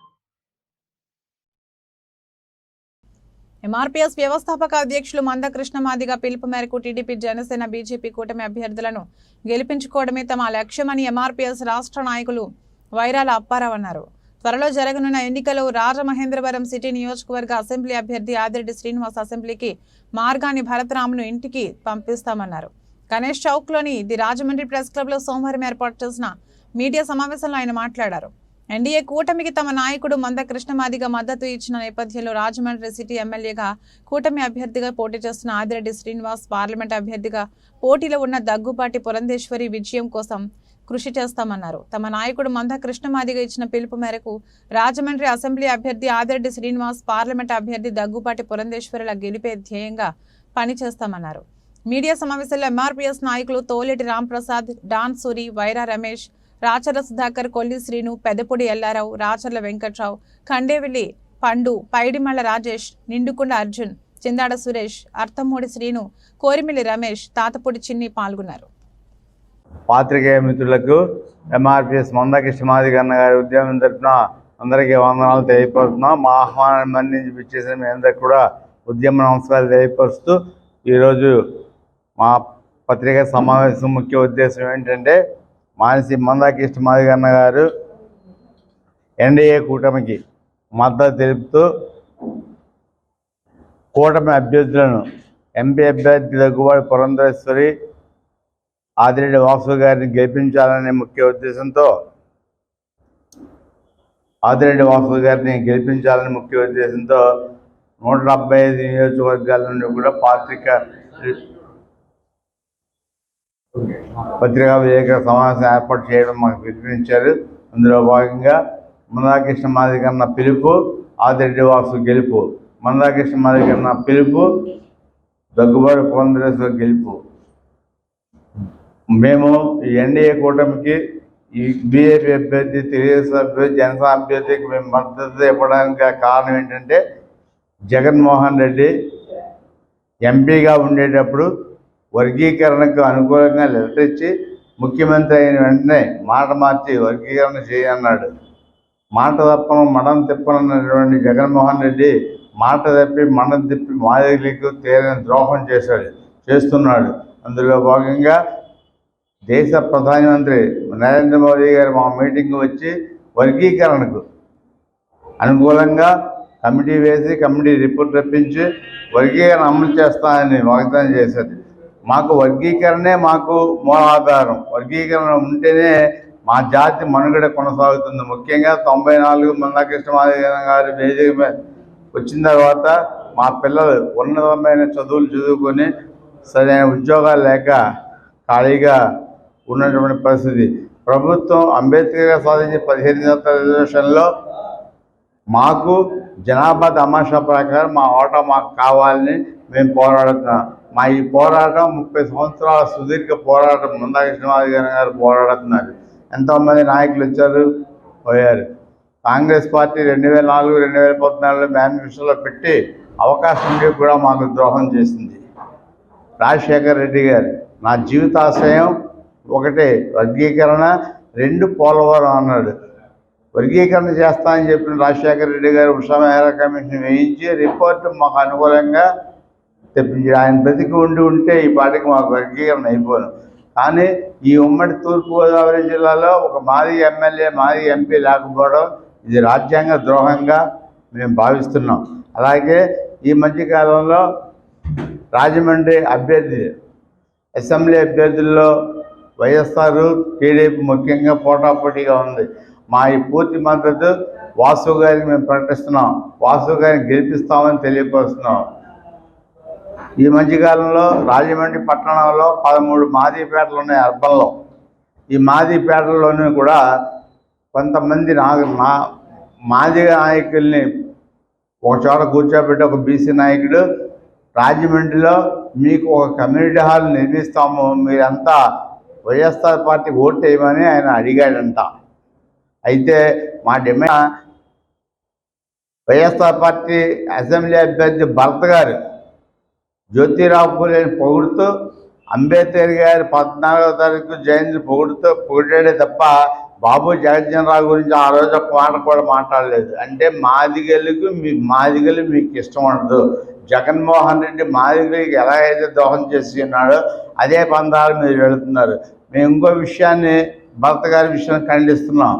ఎంఆర్పీఎస్ వ్యవస్థాపక అధ్యక్షులు మందకృష్ణ మాదిగ పిలుపు మేరకు టీడీపీ, జనసేన, బీజేపీ కూటమి అభ్యర్థులను గెలిపించుకోవడమే తమ లక్ష్యమని ఎంఆర్పీఎస్ రాష్ట్ర నాయకులు వైరాల అప్పారావు అన్నారు. త్వరలో జరగనున్న ఎన్నికల్లో రాజమహేంద్రవరం సిటీ నియోజకవర్గ అసెంబ్లీ అభ్యర్థి ఆదిరెడ్డి శ్రీనివాస్ అసెంబ్లీకి మార్గాని భరతరామును ఇంటికి పంపిస్తామన్నారు. గణేష్ చౌక్లోని ది రాజమండ్రి ప్రెస్ క్లబ్లో సోమవారం ఏర్పాటు చేసిన మీడియా సమావేశంలో ఆయన మాట్లాడారు. ఎన్డీఏ కూటమికి తమ నాయకుడు మందకృష్ణ మాదిగ మద్దతు ఇచ్చిన నేపథ్యంలో రాజమండ్రి సిటీ ఎమ్మెల్యేగా కూటమి అభ్యర్థిగా పోటీ చేస్తున్న ఆదిరెడ్డి శ్రీనివాస్, పార్లమెంట్ అభ్యర్థిగా పోటీలో ఉన్న దగ్గుబాటి పురంధేశ్వరి విజయం కోసం కృషి చేస్తామన్నారు. తమ నాయకుడు మందకృష్ణ మాదిగ ఇచ్చిన పిలుపు మేరకు రాజమండ్రి అసెంబ్లీ అభ్యర్థి ఆదిరెడ్డి శ్రీనివాస్, పార్లమెంట్ అభ్యర్థి దగ్గుబాటి పురంధేశ్వరుల గెలిపే ధ్యేయంగా పనిచేస్తామన్నారు. మీడియా సమావేశంలో ఎంఆర్పీఎస్ నాయకులు తోలేటి రాంప్రసాద్, డాన్ సూరి, వైరా రమేష్, రాచర్ల సుధాకర్, కొల్లి శ్రీను, పెద్దపూడి ఎల్లారావు, రాచర్ల వెంకట్రావు, ఖండేవిల్లి పండు, పైడిమల్ల రాజేష్, నిండుకుండ అర్జున్, చిందాడ సురేష్, అర్థమూడి శ్రీను, కోరిమిల్లి రమేష్, తాతపూడి చిన్ని పాల్గొన్నారు. పాత్రికేయ మిత్రులకు ఎంఆర్పీఎస్ మందకృష్ణ మాదిగ అన్న గారి ఉద్యమం తరఫున అందరికీ వందనాలు తెలియపరుస్తున్నాం. మా ఆహ్వానాన్ని మన్నించి విచ్చేసిన మీ అందరికీ కూడా ఉద్యమ నమస్కారాలు తెలియపరుస్తూ ఈరోజు మా పత్రికా సమావేశం ముఖ్య ఉద్దేశం ఏంటంటే మానసి మందకృష్ణ మాదిగ అన్న గారు ఎన్డీఏ కూటమికి మద్దతు తెలుపుతూ కూటమి అభ్యర్థులను ఎంపీ అభ్యర్థి దగ్గుబాటి పురంధేశ్వరి, ఆదిరెడ్డి వాసు గారిని గెలిపించాలనే ముఖ్య ఉద్దేశంతో 175 నియోజకవర్గాల నుండి కూడా పత్రికా విలేకరుల సమావేశం ఏర్పాటు చేయడం మాకు పిలుపునిచ్చారు. అందులో భాగంగా మందకృష్ణ మాదిగ అన్న పిలుపు, ఆదిరెడ్డి వాసు గెలుపు. మందకృష్ణ మాదిగ అన్న పిలుపు, దగ్గుబాటి పురంధేశ్వరి గెలుపు. మేము ఈ ఎన్డీఏ కూటమికి ఈ బీజేపీ అభ్యర్థి, తెలుగుదేశం అభ్యర్థి, జనసేన అభ్యర్థికి మేము మద్దతు ఇవ్వడానికి కారణం ఏంటంటే జగన్మోహన్ రెడ్డి ఎంపీగా ఉండేటప్పుడు వర్గీకరణకు అనుకూలంగా లెటర్ ఇచ్చి ముఖ్యమంత్రి అయిన వెంటనే మాట మార్చి వర్గీకరణ చేయన్నాడు. మాట తప్పను మడం తిప్పనన్నటువంటి జగన్మోహన్ రెడ్డి మాట తప్పి మడం తిప్పి మాదిగలకు తీరని ద్రోహం చేస్తున్నాడు. అందులో భాగంగా దేశ ప్రధానమంత్రి నరేంద్ర మోదీ గారు మా మీటింగ్ వచ్చి వర్గీకరణకు అనుకూలంగా కమిటీ వేసి కమిటీ రిపోర్ట్ రప్పించి వర్గీకరణ అమలు చేస్తానని వాగ్దానం చేశారు. మాకు వర్గీకరణే మాకు మూలాధారం. వర్గీకరణ ఉంటేనే మా జాతి మనుగడ కొనసాగుతుంది. ముఖ్యంగా 94 మందాకృష్ణ మాదిగ గారి వేదిక మీద వచ్చిన తర్వాత మా పిల్లలు ఉన్నతమైన చదువులు చదువుకొని సరైన ఉద్యోగాలు లేక ఖాళీగా ఉన్నటువంటి పరిస్థితి. ప్రభుత్వం అంబేద్కర్ గారు సాధించిన 15% రిజర్వేషన్లో మాకు జనాభా తమాషా ప్రకారం మా ఓటా మాకు కావాలని మేము పోరాడుతున్నాం. మా ఈ పోరాటం 30 సంవత్సరాల సుదీర్ఘ పోరాటం. మందాకృష్ణ మాదిగ గారు పోరాడుతున్నారు. ఎంతోమంది నాయకులు వచ్చారు, పోయారు. కాంగ్రెస్ పార్టీ 2004-2014 మేనిఫెస్టోలో పెట్టి అవకాశం ఉండి కూడా మాకు ద్రోహం చేసింది. రాజశేఖర రెడ్డి గారు నా జీవితాశయం ఒకటే వర్గీకరణ, 2 పోలవరం అన్నాడు. వర్గీకరణ చేస్తానని చెప్పిన రాజశేఖర రెడ్డి గారు ఉషా మెహ్రా కమిషన్ వేయించి రిపోర్టు మాకు అనుకూలంగా తెప్పించి ఆయన బ్రతికి ఉంటే ఈ పాటికి మాకు వర్గీకరణ అయిపోను. కానీ ఈ ఉమ్మడి తూర్పుగోదావరి జిల్లాలో ఒక మాజీ ఎమ్మెల్యే, మాజీ ఎంపీ లేకపోవడం ఇది రాజ్యాంగ ద్రోహంగా మేము భావిస్తున్నాం. అలాగే ఈ మధ్యకాలంలో రాజమండ్రి అభ్యర్థి, అసెంబ్లీ అభ్యర్థుల్లో వైఎస్ఆర్, టీడీపీ ముఖ్యంగా పోటాపోటీగా ఉంది. మా ఈ పూర్తి మద్దతు వాసు గారికి మేము ప్రకటిస్తున్నాం. వాసు గారిని గెలిపిస్తామని తెలియపరుస్తున్నాం. ఈ మధ్యకాలంలో రాజమండ్రి పట్టణంలో 13 మాదిగపేటలు ఉన్నాయి అర్బన్లో. ఈ మాదిగపేటల్లోనూ కూడా కొంతమంది మాదిగ నాయకుల్ని ఒక చోట కూర్చోబెట్టి ఒక బీసీ నాయకుడు రాజమండ్రిలో మీకు ఒక కమ్యూనిటీ హాల్ నిర్మిస్తాము, మీరంతా వైఎస్ఆర్ పార్టీ ఓటు వేయమని ఆయన అడిగాడంట. అయితే మా డిమాండ్ వైఎస్ఆర్ పార్టీ అసెంబ్లీ అభ్యర్థి భరత్ గారు జ్యోతిరావు పూలేని పొగుడుతూ, అంబేద్కర్ గారి 14వ తారీఖు జయంతి పొగిడాడే తప్ప బాబు జగజ్జనరావు గురించి ఆ రోజు ఒక మాట కూడా మాట్లాడలేదు. అంటే మాదిగలు మీకు ఇష్టం ఉండదు. జగన్మోహన్ రెడ్డి మాదిగలకి ఎలా అయితే దోహం చేసి ఉన్నాడో అదే పందాలు మీరు వెళుతున్నారు. మేము ఇంకో విషయాన్ని, భరత్ గారి విషయాన్ని ఖండిస్తున్నాం.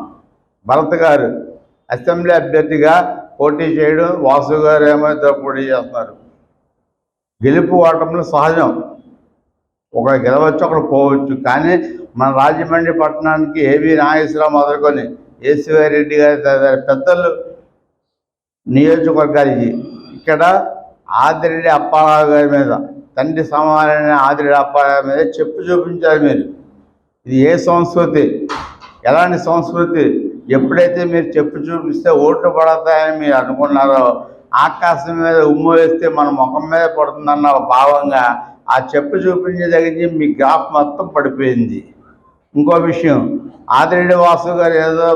భరత్ గారు అసెంబ్లీ అభ్యర్థిగా పోటీ చేయడం, వాసు గారు ఏమైతే పోటీ చేస్తున్నారు. గెలుపు ఓటములు సహజం. ఒకరు గెలవచ్చు, ఒకరు పోవచ్చు. కానీ మన రాజమండ్రి పట్టణానికి ఏవి నాగేశ్వరరావు మొదలుకొని ఏసీవై రెడ్డి గారి తదితర పెద్దలు నియోజకవర్గాలు ఇక్కడ ఆదిరెడ్డి అప్పారావు గారి మీద, తండ్రి సమానమైన ఆదిరెడ్డి అప్పారావు మీద చెప్పు చూపించారు మీరు. ఇది ఏ సంస్కృతి, ఎలాంటి సంస్కృతి? ఎప్పుడైతే మీరు చెప్పు చూపిస్తే ఓట్లు పడతాయని మీరు అనుకున్నారో, ఆకాశం మీద ఉమ్ము వేస్తే మన ముఖం మీద పడుతుందన్న భావంగా ఆ చెప్పు చూపించే దగ్గర మీ గ్రాఫ్ మొత్తం పడిపోయింది. ఇంకో విషయం, ఆదిరెడ్డి వాసు గారు ఏదో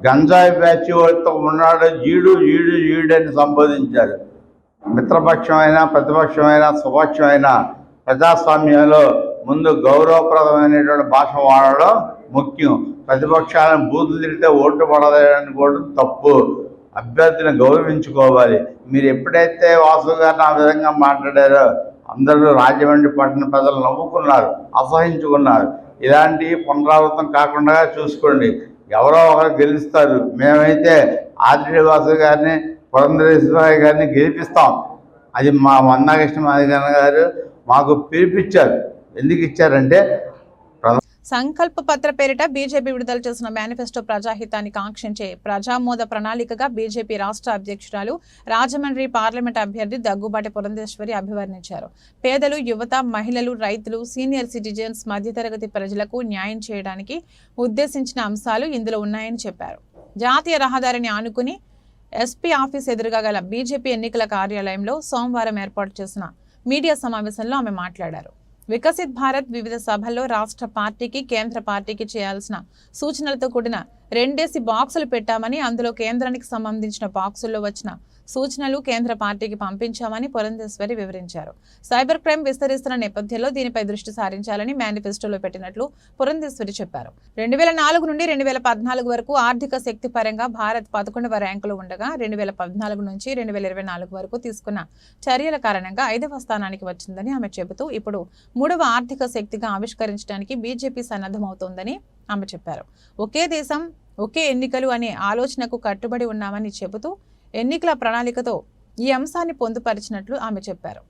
గంజాయి బ్యాచ్ వాళ్ళతో ఉన్నాడు, ఈడు అని సంబోధించారు. మిత్రపక్షమైనా ప్రతిపక్షమైనా స్వపక్షమైనా ప్రజాస్వామ్యంలో ముందు గౌరవప్రదమైనటువంటి భాష వాడడం ముఖ్యం. ప్రతిపక్షాలను బూతులు తిరిగితే ఓట్లు పడదనుకోవడం తప్పు. అభ్యర్థిని గౌరవించుకోవాలి. మీరు ఎప్పుడైతే వాసు గారిని ఆ విధంగా మాట్లాడారో అందరూ రాజమండ్రి పట్టణ ప్రజలు నవ్వుకున్నారు, అసహించుకున్నారు. ఇలాంటివి పునరావృతం కాకుండా చూసుకోండి. ఎవరో ఒకరు గెలుస్తారు. మేమైతే ఆదిరెడ్డి వాసు గారిని, పురంధరేశ్వరరావు గారిని గెలిపిస్తాం. అది మా మందాకృష్ణ మాదిగ గారు మాకు పిలిపించారు. ఎందుకు ఇచ్చారంటే సంకల్ప పత్ర పేరిట బీజేపీ విడుదల చేసిన మేనిఫెస్టో ప్రజాహితాన్ని కాంక్షించే ప్రజామోద ప్రణాళికగా బీజేపీ రాష్ట్ర అధ్యక్షురాలు రాజమండ్రి పార్లమెంట్ అభ్యర్థి దగ్గుబాటి పురంధేశ్వరి అభివర్ణించారు. పేదలు, యువత, మహిళలు, రైతులు, సీనియర్ సిటిజన్స్, మధ్యతరగతి ప్రజలకు న్యాయం చేయడానికి ఉద్దేశించిన అంశాలు ఇందులో ఉన్నాయని చెప్పారు. జాతీయ రహదారిని ఆనుకుని ఎస్పీ ఆఫీస్ ఎదురుగా గల బీజేపీ ఎన్నికల కార్యాలయంలో సోమవారం ఏర్పాటు చేసిన మీడియా సమావేశంలో ఆమె మాట్లాడారు. వికసిత్ భారత్ వివిధ సభల్లో రాష్ట్ర పార్టీకి కేంద్ర పార్టీకి చేయాల్సిన సూచనలతో కూడిన 2 బాక్సులు పెట్టామని, అందులో కేంద్రానికి సంబంధించిన బాక్సుల్లో వచ్చిన సూచనలు కేంద్ర పార్టీకి పంపించామని పురంధేశ్వరి వివరించారు. సైబర్ క్రైమ్ విస్తరిస్తున్న నేపథ్యంలో దీనిపై దృష్టి సారించాలని మేనిఫెస్టోలో పెట్టినట్లు పురంధేశ్వరి చెప్పారు. 2004 నుండి 2014 వరకు ఆర్థిక శక్తి పరంగా భారత్ 11వ ర్యాంకులో ఉండగా 2014 నుంచి 2024 వరకు తీసుకున్న చర్యల కారణంగా 5వ స్థానానికి వచ్చిందని ఆమె చెబుతూ ఇప్పుడు 3వ ఆర్థిక శక్తిగా ఆవిష్కరించడానికి బీజేపీ సన్నద్ధమవుతోందని ఆమె చెప్పారు. ఒకే దేశం ఒకే ఎన్నికలు అనే ఆలోచనకు కట్టుబడి ఉన్నామని చెబుతూ ఎన్నికల ప్రణాళికతో ఈ అంశాన్ని పొందుపరిచినట్లు ఆమె చెప్పారు.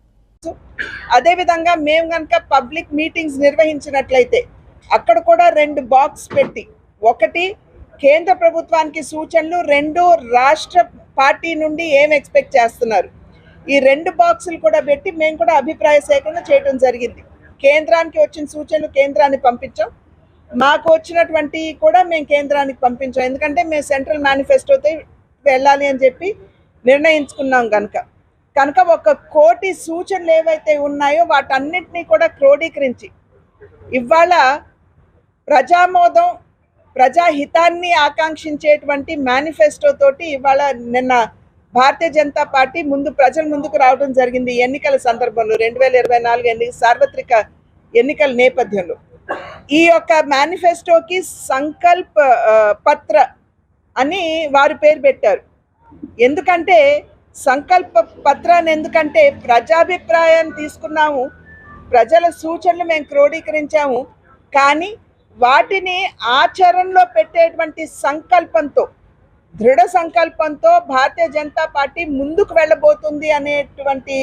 అదేవిధంగా మేము కనుక పబ్లిక్ మీటింగ్స్ నిర్వహించినట్లయితే అక్కడ కూడా 2 బాక్స్ పెట్టి, 1 కేంద్ర ప్రభుత్వానికి సూచనలు, 2 రాష్ట్ర పార్టీ నుండి ఏం ఎక్స్పెక్ట్ చేస్తున్నారు, ఈ 2 బాక్సులు కూడా పెట్టి మేము కూడా అభిప్రాయ సేకరణ చేయడం జరిగింది. కేంద్రానికి వచ్చిన సూచనలు కేంద్రానికి పంపించాం, మాకు వచ్చినటువంటి కూడా మేము కేంద్రానికి పంపించాం. ఎందుకంటే మేము సెంట్రల్ మేనిఫెస్టోతో వెళ్ళాలి అని చెప్పి నిర్ణయించుకున్నాం. కనుక 1 కోటి సూచనలు ఏవైతే ఉన్నాయో వాటన్నిటినీ కూడా క్రోడీకరించి ఇవాళ ప్రజామోదం, ప్రజాహితాన్ని ఆకాంక్షించేటువంటి మేనిఫెస్టో తోటి ఇవాళ నిన్న భారతీయ జనతా పార్టీ ప్రజల ముందుకు రావడం జరిగింది. ఎన్నికల సందర్భంలో 2024 సార్వత్రిక ఎన్నికల నేపథ్యంలో ఈ యొక్క మేనిఫెస్టోకి సంకల్ప పత్ర అని వారు పేరు పెట్టారు. ఎందుకంటే సంకల్ప పత్రాన్ని, ఎందుకంటే ప్రజాభిప్రాయాన్ని తీసుకున్నాము, ప్రజల సూచనలు మేము క్రోడీకరించాము, కానీ వాటిని ఆచరణలో పెట్టేటువంటి సంకల్పంతో, దృఢ సంకల్పంతో భారతీయ జనతా పార్టీ ముందుకు వెళ్ళబోతుంది అనేటువంటి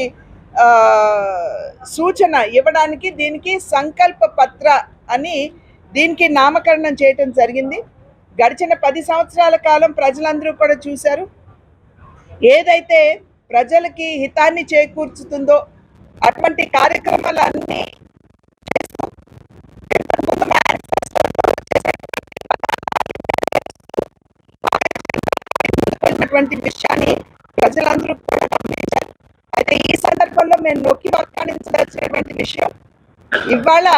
సూచన ఇవ్వడానికి దీనికి సంకల్ప పత్ర అని దీనికి నామకరణం చేయటం జరిగింది. గడిచిన 10 సంవత్సరాల కాలం ప్రజలందరూ కూడా చూశారు. ఏదైతే ప్రజలకి హితాన్ని చేకూర్చుతుందో అటువంటి కార్యక్రమాలన్నీ విషయాన్ని ప్రజలందరూ కూడా గమనించారు. అయితే ఈ సందర్భంలో మేము నొక్కి వక్కాణించదలిచినటువంటి విషయం, ఇవాళ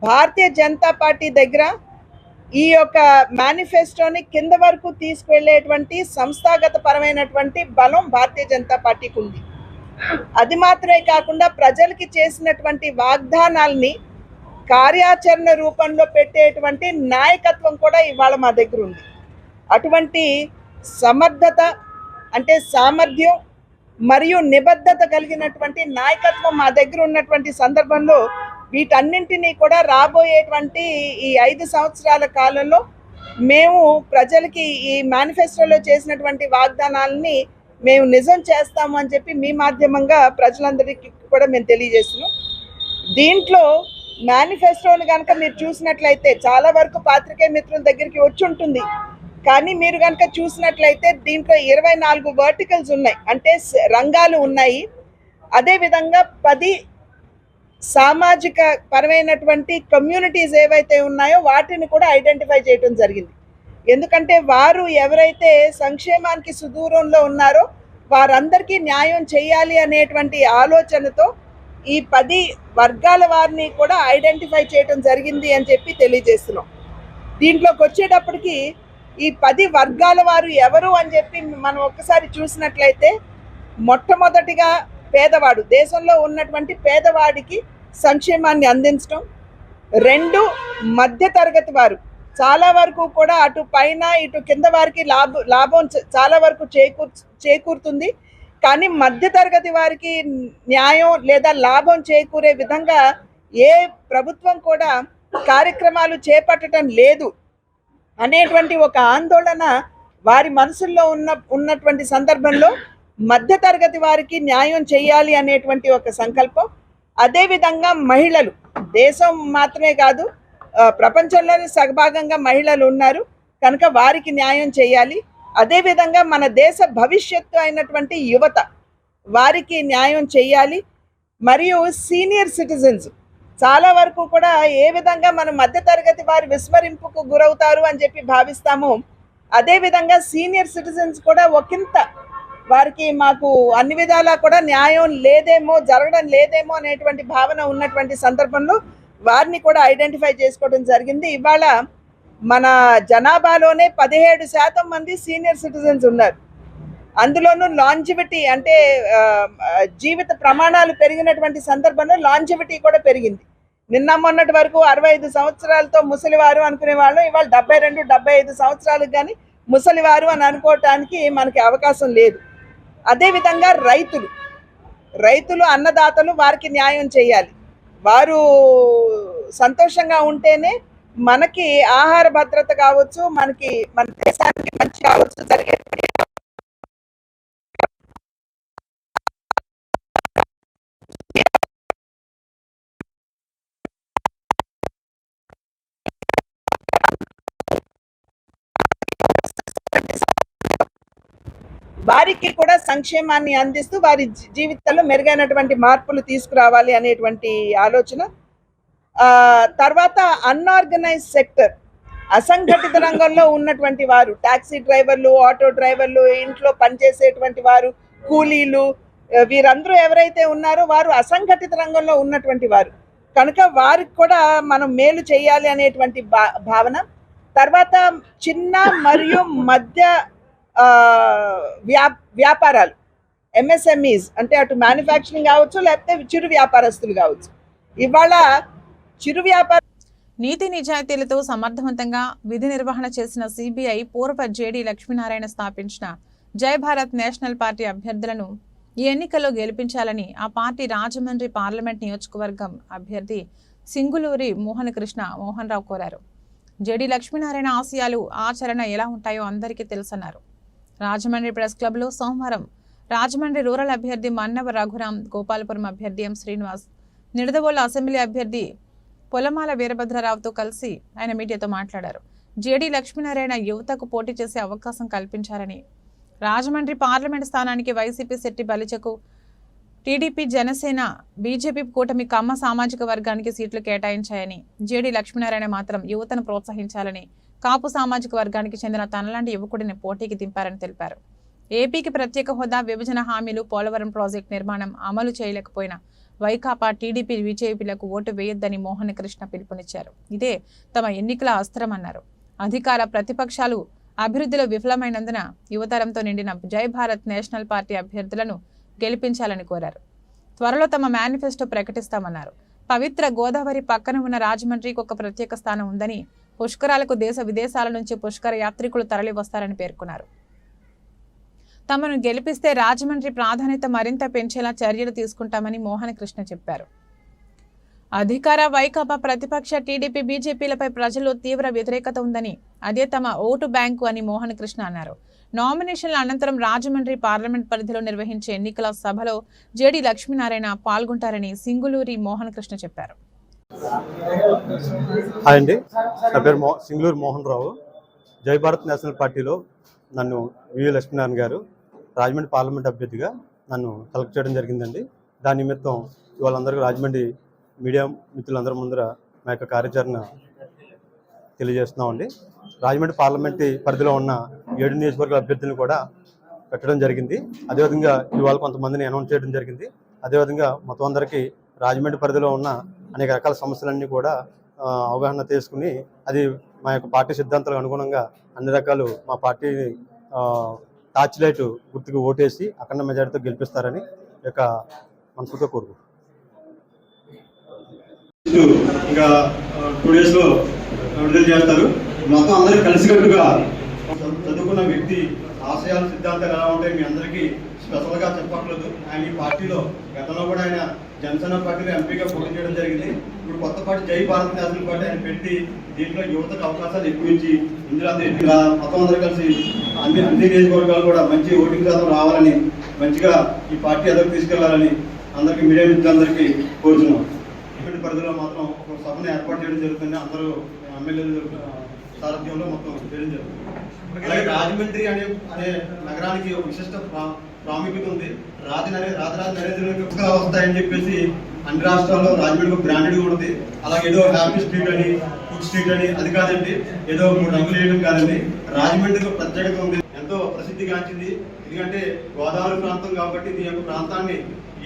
భారతీయ జనతా పార్టీ దగ్గర ఈ యొక్క మేనిఫెస్టోని కింద వరకు తీసుకువెళ్ళేటువంటి సంస్థాగత పరమైనటువంటి బలం భారతీయ జనతా పార్టీకి ఉంది. అది మాత్రమే కాకుండా ప్రజలకి చేసినటువంటి వాగ్దానాల్ని కార్యాచరణ రూపంలో పెట్టేటువంటి నాయకత్వం కూడా ఇవాళ మా దగ్గర ఉంది. అటువంటి సమర్థత, అంటే సామర్థ్యం మరియు నిబద్ధత కలిగినటువంటి నాయకత్వం మా దగ్గర ఉన్నటువంటి సందర్భంలో వీటన్నింటినీ కూడా రాబోయేటువంటి ఈ 5 సంవత్సరాల కాలంలో మేము ప్రజలకి ఈ మేనిఫెస్టోలో చేసినటువంటి వాగ్దానాలని మేము నిజం చేస్తాము అని చెప్పి మీ మాధ్యమంగా ప్రజలందరికీ కూడా మేము తెలియజేస్తున్నాం. దీంట్లో మేనిఫెస్టోని కనుక మీరు చూసినట్లయితే చాలా వరకు పాత్రికేయ మిత్రుల దగ్గరికి వచ్చి ఉంటుంది, కానీ మీరు కనుక చూసినట్లయితే దీంట్లో 24 వర్టికల్స్ ఉన్నాయి, అంటే రంగాలు ఉన్నాయి. అదేవిధంగా 10 సామాజిక పరమైనటువంటి కమ్యూనిటీస్ ఏవైతే ఉన్నాయో వాటిని కూడా ఐడెంటిఫై చేయడం జరిగింది. ఎందుకంటే వారు ఎవరైతే సంక్షేమానికి సుదూరంలో ఉన్నారో వారందరికీ న్యాయం చేయాలి అనేటువంటి ఆలోచనతో ఈ 10 వర్గాల వారిని కూడా ఐడెంటిఫై చేయడం జరిగింది అని చెప్పి తెలియజేస్తున్నాం. దీంట్లోకి వచ్చేటప్పటికి ఈ 10 వర్గాల వారు ఎవరు అని చెప్పి మనం ఒక్కసారి చూసినట్లయితే, మొట్టమొదటిగా పేదవాడు, దేశంలో ఉన్నటువంటి పేదవాడికి సంక్షేమాన్ని అందించడం. 2 మధ్య తరగతి వారు, చాలా వరకు కూడా అటు పైన ఇటు కింద వారికి లాభం చాలా వరకు చేకూరుతుంది, కానీ మధ్య తరగతి వారికి న్యాయం లేదా లాభం చేకూరే విధంగా ఏ ప్రభుత్వం కూడా కార్యక్రమాలు చేపట్టడం లేదు అనేటువంటి ఒక ఆందోళన వారి మనసుల్లో ఉన్నటువంటి సందర్భంలో మధ్య తరగతి వారికి న్యాయం చేయాలి అనేటువంటి ఒక సంకల్పం. అదేవిధంగా మహిళలు, దేశం మాత్రమే కాదు ప్రపంచంలోని సగభాగంగా మహిళలు ఉన్నారు కనుక వారికి న్యాయం చేయాలి. అదేవిధంగా మన దేశ భవిష్యత్తు అయినటువంటి యువత, వారికి న్యాయం చేయాలి. మరియు సీనియర్ సిటిజన్స్ చాలా వరకు కూడా ఏ విధంగా మన మధ్యతరగతి వారి విస్మరింపుకు గురవుతారు అని చెప్పి భావిస్తామో, అదేవిధంగా సీనియర్ సిటిజన్స్ కూడా ఒకంత వారికి మాకు అన్ని విధాలా కూడా న్యాయం లేదేమో, జరగడం లేదేమో అనేటువంటి భావన ఉన్నటువంటి సందర్భంలో వారిని కూడా ఐడెంటిఫై చేసుకోవడం జరిగింది. ఇవాళ మన జనాభాలోనే 17% మంది సీనియర్ సిటిజన్స్ ఉన్నారు. అందులోనూ లాంజివిటీ అంటే జీవిత ప్రమాణాలు పెరిగినటువంటి సందర్భంలో లాంజివిటీ కూడా పెరిగింది. నిన్న మొన్నటి వరకు 65 సంవత్సరాలతో ముసలివారు అనుకునే వాళ్ళు ఇవాళ 72-75 సంవత్సరాలకు కానీ ముసలివారు అని అనుకోవటానికి మనకి అవకాశం లేదు. అదేవిధంగా రైతులు అన్నదాతలు వారికి న్యాయం చేయాలి. వారు సంతోషంగా ఉంటేనే మనకి ఆహార భద్రత కావచ్చు, మనకి మన దేశానికి మంచి కావచ్చు జరిగే. వారికి కూడా సంక్షేమాన్ని అందిస్తూ వారి జీవితాల్లో మెరుగైనటువంటి మార్పులు తీసుకురావాలి అనేటువంటి ఆలోచన. తర్వాత అన్ఆర్గనైజ్ సెక్టర్, అసంఘటిత రంగంలో ఉన్నటువంటి వారు, టాక్సీ డ్రైవర్లు, ఆటో డ్రైవర్లు, ఇంట్లో పనిచేసేటువంటి వారు, కూలీలు, వీరందరూ ఎవరైతే ఉన్నారో వారు అసంఘటిత రంగంలో ఉన్నటువంటి వారు కనుక వారికి కూడా మనం మేలు చేయాలి అనేటువంటి భావన. తర్వాత చిన్న మరియు మధ్య వ్యాపారాలు, ఎంఎస్ఎంఈస్ అంటే అటు మ్యానుఫ్యాక్చరింగ్ కావచ్చు లేకపోతే చిరు వ్యాపారస్తులు కావచ్చు. ఇవాళ చిరు వ్యాపార నీతి నిజాయితీలతో సమర్థవంతంగా విధి నిర్వహణ చేసిన సిబిఐ పూర్వ జేడీ లక్ష్మీనారాయణ స్థాపించిన జై భారత్ నేషనల్ పార్టీ అభ్యర్థులను ఈ ఎన్నికల్లో గెలిపించాలని ఆ పార్టీ రాజమండ్రి పార్లమెంట్ నియోజకవర్గం అభ్యర్థి సింగులూరి మోహన్ రావు కోరారు. జేడీ లక్ష్మీనారాయణ ఆశయాలు, ఆచరణ ఎలా ఉంటాయో అందరికీ తెలుసన్నారు. రాజమండ్రి ప్రెస్ క్లబ్లో సోమవారం రాజమండ్రి రూరల్ అభ్యర్థి మన్నవ రఘురాం, గోపాలపురం అభ్యర్థి ఎం శ్రీనివాస్, నిడదవోలు అసెంబ్లీ అభ్యర్థి పొలమాల వీరభద్రరావుతో కలిసి ఆయన మీడియాతో మాట్లాడారు. జేడీ లక్ష్మీనారాయణ యువతకు పోటీ చేసే అవకాశం కల్పించారని, రాజమండ్రి పార్లమెంట్ స్థానానికి వైసీపీ శెట్టి బలిచకు, టీడీపీ, జనసేన, బీజేపీ కూటమి కమ్మ సామాజిక వర్గానికి సీట్లు కేటాయించాయని, జేడీ లక్ష్మీనారాయణ మాత్రం యువతను ప్రోత్సహించాలని, కాపు సామాజిక వర్గానికి చెందిన తనలాంటి యువకుడిని పోటీకి దింపారని తెలిపారు. ఏపీకి ప్రత్యేక హోదా, విభజన హామీలు, పోలవరం ప్రాజెక్టు నిర్మాణం అమలు చేయలేకపోయినా వైకాపా, టీడీపీ, బీజేపీలకు ఓటు వేయొద్దని మోహన్ కృష్ణ పిలుపునిచ్చారు. ఇదే తమ ఎన్నికల అస్త్రమన్నారు. అధికార ప్రతిపక్షాలు అభివృద్ధిలో విఫలమైనందున యువతరంతో నిండిన జై భారత్ నేషనల్ పార్టీ అభ్యర్థులను గెలిపించాలని కోరారు. త్వరలో తమ మేనిఫెస్టో ప్రకటిస్తామన్నారు. పవిత్ర గోదావరి పక్కన ఉన్న రాజమండ్రికి ఒక ప్రత్యేక స్థానం ఉందని, పుష్కరాలకు దేశ విదేశాల నుంచి పుష్కర యాత్రికులు తరలి వస్తారని పేర్కొన్నారు. తమను గెలిపిస్తే రాజమండ్రి ప్రాధాన్యత మరింత పెంచేలా చర్యలు తీసుకుంటామని మోహన్ కృష్ణ చెప్పారు. అధికార వైకాపా, ప్రతిపక్ష టీడీపీ, బీజేపీలపై ప్రజల్లో తీవ్ర వ్యతిరేకత ఉందని, అదే తమ ఓటు బ్యాంకు అని మోహన్ కృష్ణ అన్నారు. నామినేషన్ల అనంతరం రాజమండ్రి పార్లమెంట్ పరిధిలో నిర్వహించే ఎన్నికల సభలో జేడీ లక్ష్మీనారాయణ పాల్గొంటారని సింగులూరి మోహన్ కృష్ణ చెప్పారు. హాయ్ అండి, నా పేరు సింగులూరి మోహన్ రావు. జై భారత్ నేషనల్ పార్టీలో నన్ను వివి లక్ష్మీనారాయణ గారు రాజమండ్రి పార్లమెంట్ అభ్యర్థిగా నన్ను సెలెక్ట్ చేయడం జరిగిందండి. దాని నిమిత్తం వాళ్ళందరికీ రాజమండ్రి మీడియా మిత్రులందరి ముందర మా యొక్క కార్యాచరణ తెలియజేస్తున్నామండి. రాజమండ్రి పార్లమెంట్ పరిధిలో ఉన్న 7 నియోజకవర్గాల అభ్యర్థులను కూడా పెట్టడం జరిగింది. అదేవిధంగా ఇవాళ కొంతమందిని అనౌన్స్ చేయడం జరిగింది. అదేవిధంగా మొత్తం అందరికీ రాజమండ్రి పరిధిలో ఉన్న అనేక రకాల సమస్యలన్నీ కూడా అవగాహన తీసుకుని అది మా యొక్క పార్టీ సిద్ధాంతాలకు అనుగుణంగా అన్ని రకాలు మా పార్టీ టార్చ్ లైట్ గుర్తుకు ఓటేసి అఖండ మెజారిటీతో గెలిపిస్తారని యొక్క మనసుతో కోరుకుంటున్నాను. ఇంకా 2 డేస్లో విడుదల చేస్తారు. మొత్తం అందరూ కలిసికట్టుగా చదువుకున్న వ్యక్తి ఆశయాలు, సిద్ధాంతాలు ఎలా ఉంటాయి మీ అందరికీ స్పెషల్గా చెప్పట్లేదు. ఆయన ఈ పార్టీలో గతంలో కూడా ఆయన జనసేన పార్టీలో ఎంపీగా పోటీ చేయడం జరిగింది. ఇప్పుడు కొత్త పార్టీ జై భారత్ నేషనల్ పార్టీ ఆయన పెట్టి దీంట్లో యువతకు అవకాశాలు ఎక్కువ ఇచ్చి ఇందులో మొత్తం అందరూ కలిసి అన్ని నియోజకవర్గాలు కూడా మంచి ఓటింగ్ శాతం రావాలని, మంచిగా ఈ పార్టీ ఎదురు తీసుకెళ్లాలని అందరికీ మీడియా మిత్రులందరికీ కోరుతున్నాం. ఇటువంటి పరిధిలో మాత్రం ఒక సభను ఏర్పాటు చేయడం జరుగుతుంది. అందరూ ఎమ్మెల్యేలు సారథ్యంలో మొత్తం చేయడం జరుగుతుంది. అలాగే రాజమండ్రి అనే నగరానికి ఒక విశిష్ట ప్రాముఖ్యత ఉంది. రాజరాజ నరేంద్ర వస్తాయని చెప్పేసి అన్ని రాష్ట్రాల్లో రాజమండ్రి బ్రాండెడ్గా ఉంటుంది. అలాగే ఏదో హ్యాపీ స్ట్రీట్ అని, ఫుడ్ స్ట్రీట్ అని అది కాదండి, ఏదో 3 రంగులు వేయడం కాదండి. రాజమండ్రికి ప్రత్యేకత ఉంది. ఎంతో ఎంతో ప్రసిద్ధిగాంచింది. ఎందుకంటే గోదావరి ప్రాంతం కాబట్టి దీని యొక్క ప్రాంతాన్ని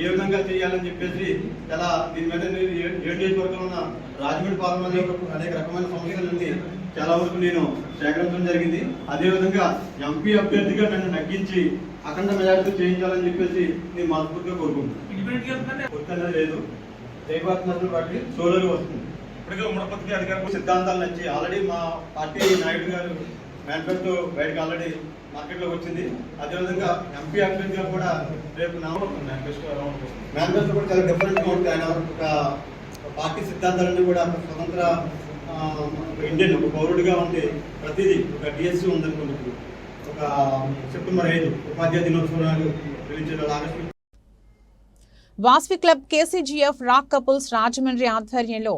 ఏ విధంగా చేయాలని చెప్పేసి చాలా దీని మీద 7 నియోజకవర్గంలో ఉన్న రాజమండ్రి పార్లమెంట్ యొక్క అనేక రకమైన సమస్యలన్నీ చాలా వరకు నేను సేకరించడం జరిగింది. అదేవిధంగా ఎంపీ అభ్యర్థిగా నన్ను నగ్గించి అఖండ మెజారిటీ చేయించాలని చెప్పేసి నేను మనస్ఫూర్తిగా కోరుకుంటున్నాను. లేదు జయభారత్ నగర్ పార్టీ సోలర్ వస్తుంది. ఇప్పటికే ఉమ్మడి పత్రిక అధికారులకు సిద్ధాంతాలు నచ్చి ఆల్రెడీ మా పార్టీ నాయుడు గారు మేనిఫెస్టో బయటకు ఆల్రెడీ మార్కెట్లోకి వచ్చింది. అదేవిధంగా ఎంపీ అభ్యర్థిగా కూడా రేపు మేనిఫెస్టో కూడా చాలా డిఫరెంట్గా ఉంటుంది. ఆయన ఒక పార్టీ సిద్ధాంతాలన్నీ కూడా స్వతంత్ర ఇండియన్ ఒక పౌరుడిగా ఉంటే ప్రతిదీ ఒక డిఎస్సీ ఉందనుకోండి. ఒక సెప్టెంబర్ 5 ఉపాధ్యాయ దినోత్సవాలు release August. Vasavi club KCGF rock couples Rajahmundry ఆధ్వర్యంలో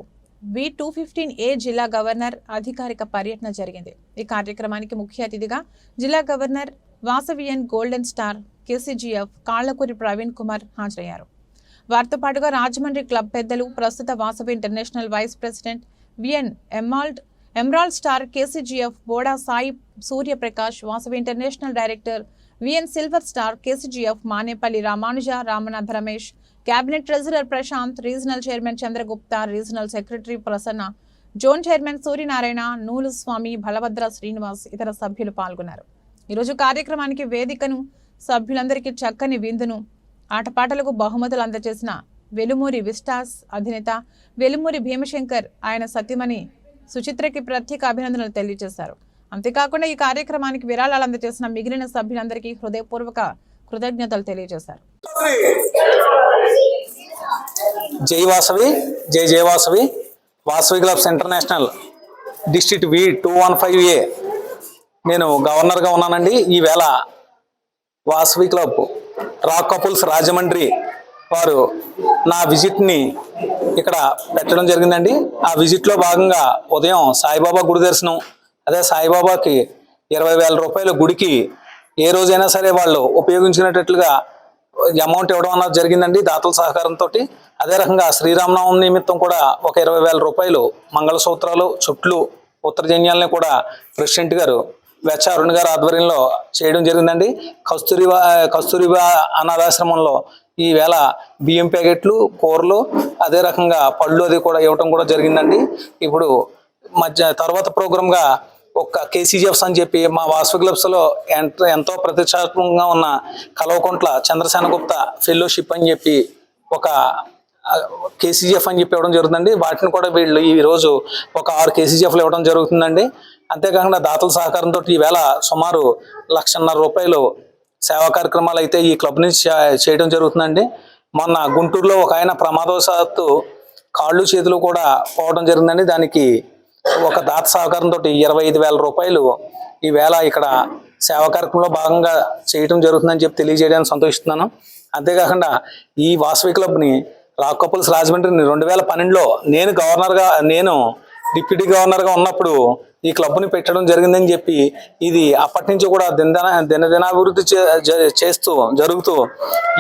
V215A జిల్లా గవర్నర్ అధికారిక పర్యటన జరిగింది. ఈ కార్యక్రమానికి ముఖ్య అతిథిగా జిల్లా governor Vasavian golden star KCGF Kallakuri Praveen Kumar హాజరయ్యారు. వారితో పాటుగా రాజమండ్రి క్లబ్ పెద్దలు, ప్రస్తుత Vasavi international vice president VN emerald star KCGF Boda Sai Suryaprakash, Vasavi international director VN silver star KCGF Manepalli Ramanuja, Ramanatha Ramesh, cabinet treasurer Prashanth, regional chairman Chandragupta, regional secretary Prasanna, zone chairman Suryanarayana, Noolu Swamy, Balabhadra Srinivas ఇతర సభ్యులు పాల్గొన్నారు. ఈరోజు కార్యక్రమానికి వేదికను, సభ్యులందరికీ చక్కని విందును, ఆటపాటలకు బహుమతులు అందజేసిన వెలుమూరి విస్టాస్ అధినేత వెలుమూరి భీమశంకర్, ఆయన సతీమణి సుచిత్రకి ప్రత్యేక అభినందనలు తెలియజేశారు. అంతేకాకుండా ఈ కార్యక్రమానికి విరాళాలు అందజేసిన మిగిలిన సభ్యులందరికీ హృదయపూర్వక కృతజ్ఞతలు తెలియజేశారు. జై వాసవి, జై జై Vasavi. Vasavi clubs international district V215A నేను గవర్నర్గా ఉన్నానండి. ఈవేళ Vasavi club rock couples Rajahmundry వారు నా విజిట్ని ఇక్కడ పెట్టడం జరిగిందండి. ఆ విజిట్లో భాగంగా ఉదయం సాయిబాబా గుడి దర్శనం, అదే సాయిబాబాకి 20,000 రూపాయల గుడికి ఏ రోజైనా సరే వాళ్ళు ఉపయోగించినట్లుగా అమౌంట్ ఇవ్వడం అన్నది జరిగిందండి దాతల సహకారంతో. అదే రకంగా శ్రీరామనవమి నిమిత్తం కూడా ఒక 20,000 రూపాయలు మంగళసూత్రాలు, చుట్లు, ఉత్తరజన్యాలని కూడా ప్రెసిడెంట్ గారు వెచ్చ అరుణ్ గారి ఆధ్వర్యంలో చేయడం జరిగిందండి. కస్తూరిబా అనాథాశ్రమంలో ఈవేళ బియ్యం ప్యాకెట్లు, కూరలు, అదే రకంగా పళ్ళు అది కూడా ఇవ్వటం కూడా జరిగిందండి. ఇప్పుడు తర్వాత ప్రోగ్రామ్గా ఒక కేసీజీఎఫ్స్ అని చెప్పి మా వాసవి క్లబ్స్లో ఎంతో ప్రతిష్టాత్మకంగా ఉన్న కల్వకుంట్ల చంద్రసేన గుప్తా ఫెలోషిప్ అని చెప్పి ఒక కేసీజీఎఫ్ అని చెప్పి ఇవ్వడం జరుగుతుందండి. వాటిని కూడా వీళ్ళు ఈరోజు ఒక 6 కేసీజీఎఫ్లు ఇవ్వడం జరుగుతుందండి. అంతేకాకుండా దాతల సహకారంతో ఈవేళ సుమారు 1,50,000 రూపాయలు సేవా కార్యక్రమాలు అయితే ఈ క్లబ్ నుంచి చేయడం జరుగుతుందండి. మొన్న గుంటూరులో ఒక ఆయన ప్రమాదవశాత్తు కాళ్ళు చేతులు కూడా పోవడం జరిగిందండి. దానికి ఒక దాత సహకారంతో 25,000 రూపాయలు ఈవేళ ఇక్కడ సేవా కార్యక్రమంలో భాగంగా చేయడం జరుగుతుందని చెప్పి తెలియజేయడానికి సంతోషిస్తున్నాను. అంతేకాకుండా ఈ వాసవి క్లబ్ని రాక్ కపుల్స్ రాజమండ్రిని 2012లో నేను డిప్యూటీ గవర్నర్గా ఉన్నప్పుడు ఈ క్లబ్ని పెట్టడం జరిగిందని చెప్పి ఇది అప్పటి నుంచి కూడా దినదినాభివృద్ధి జరుగుతూ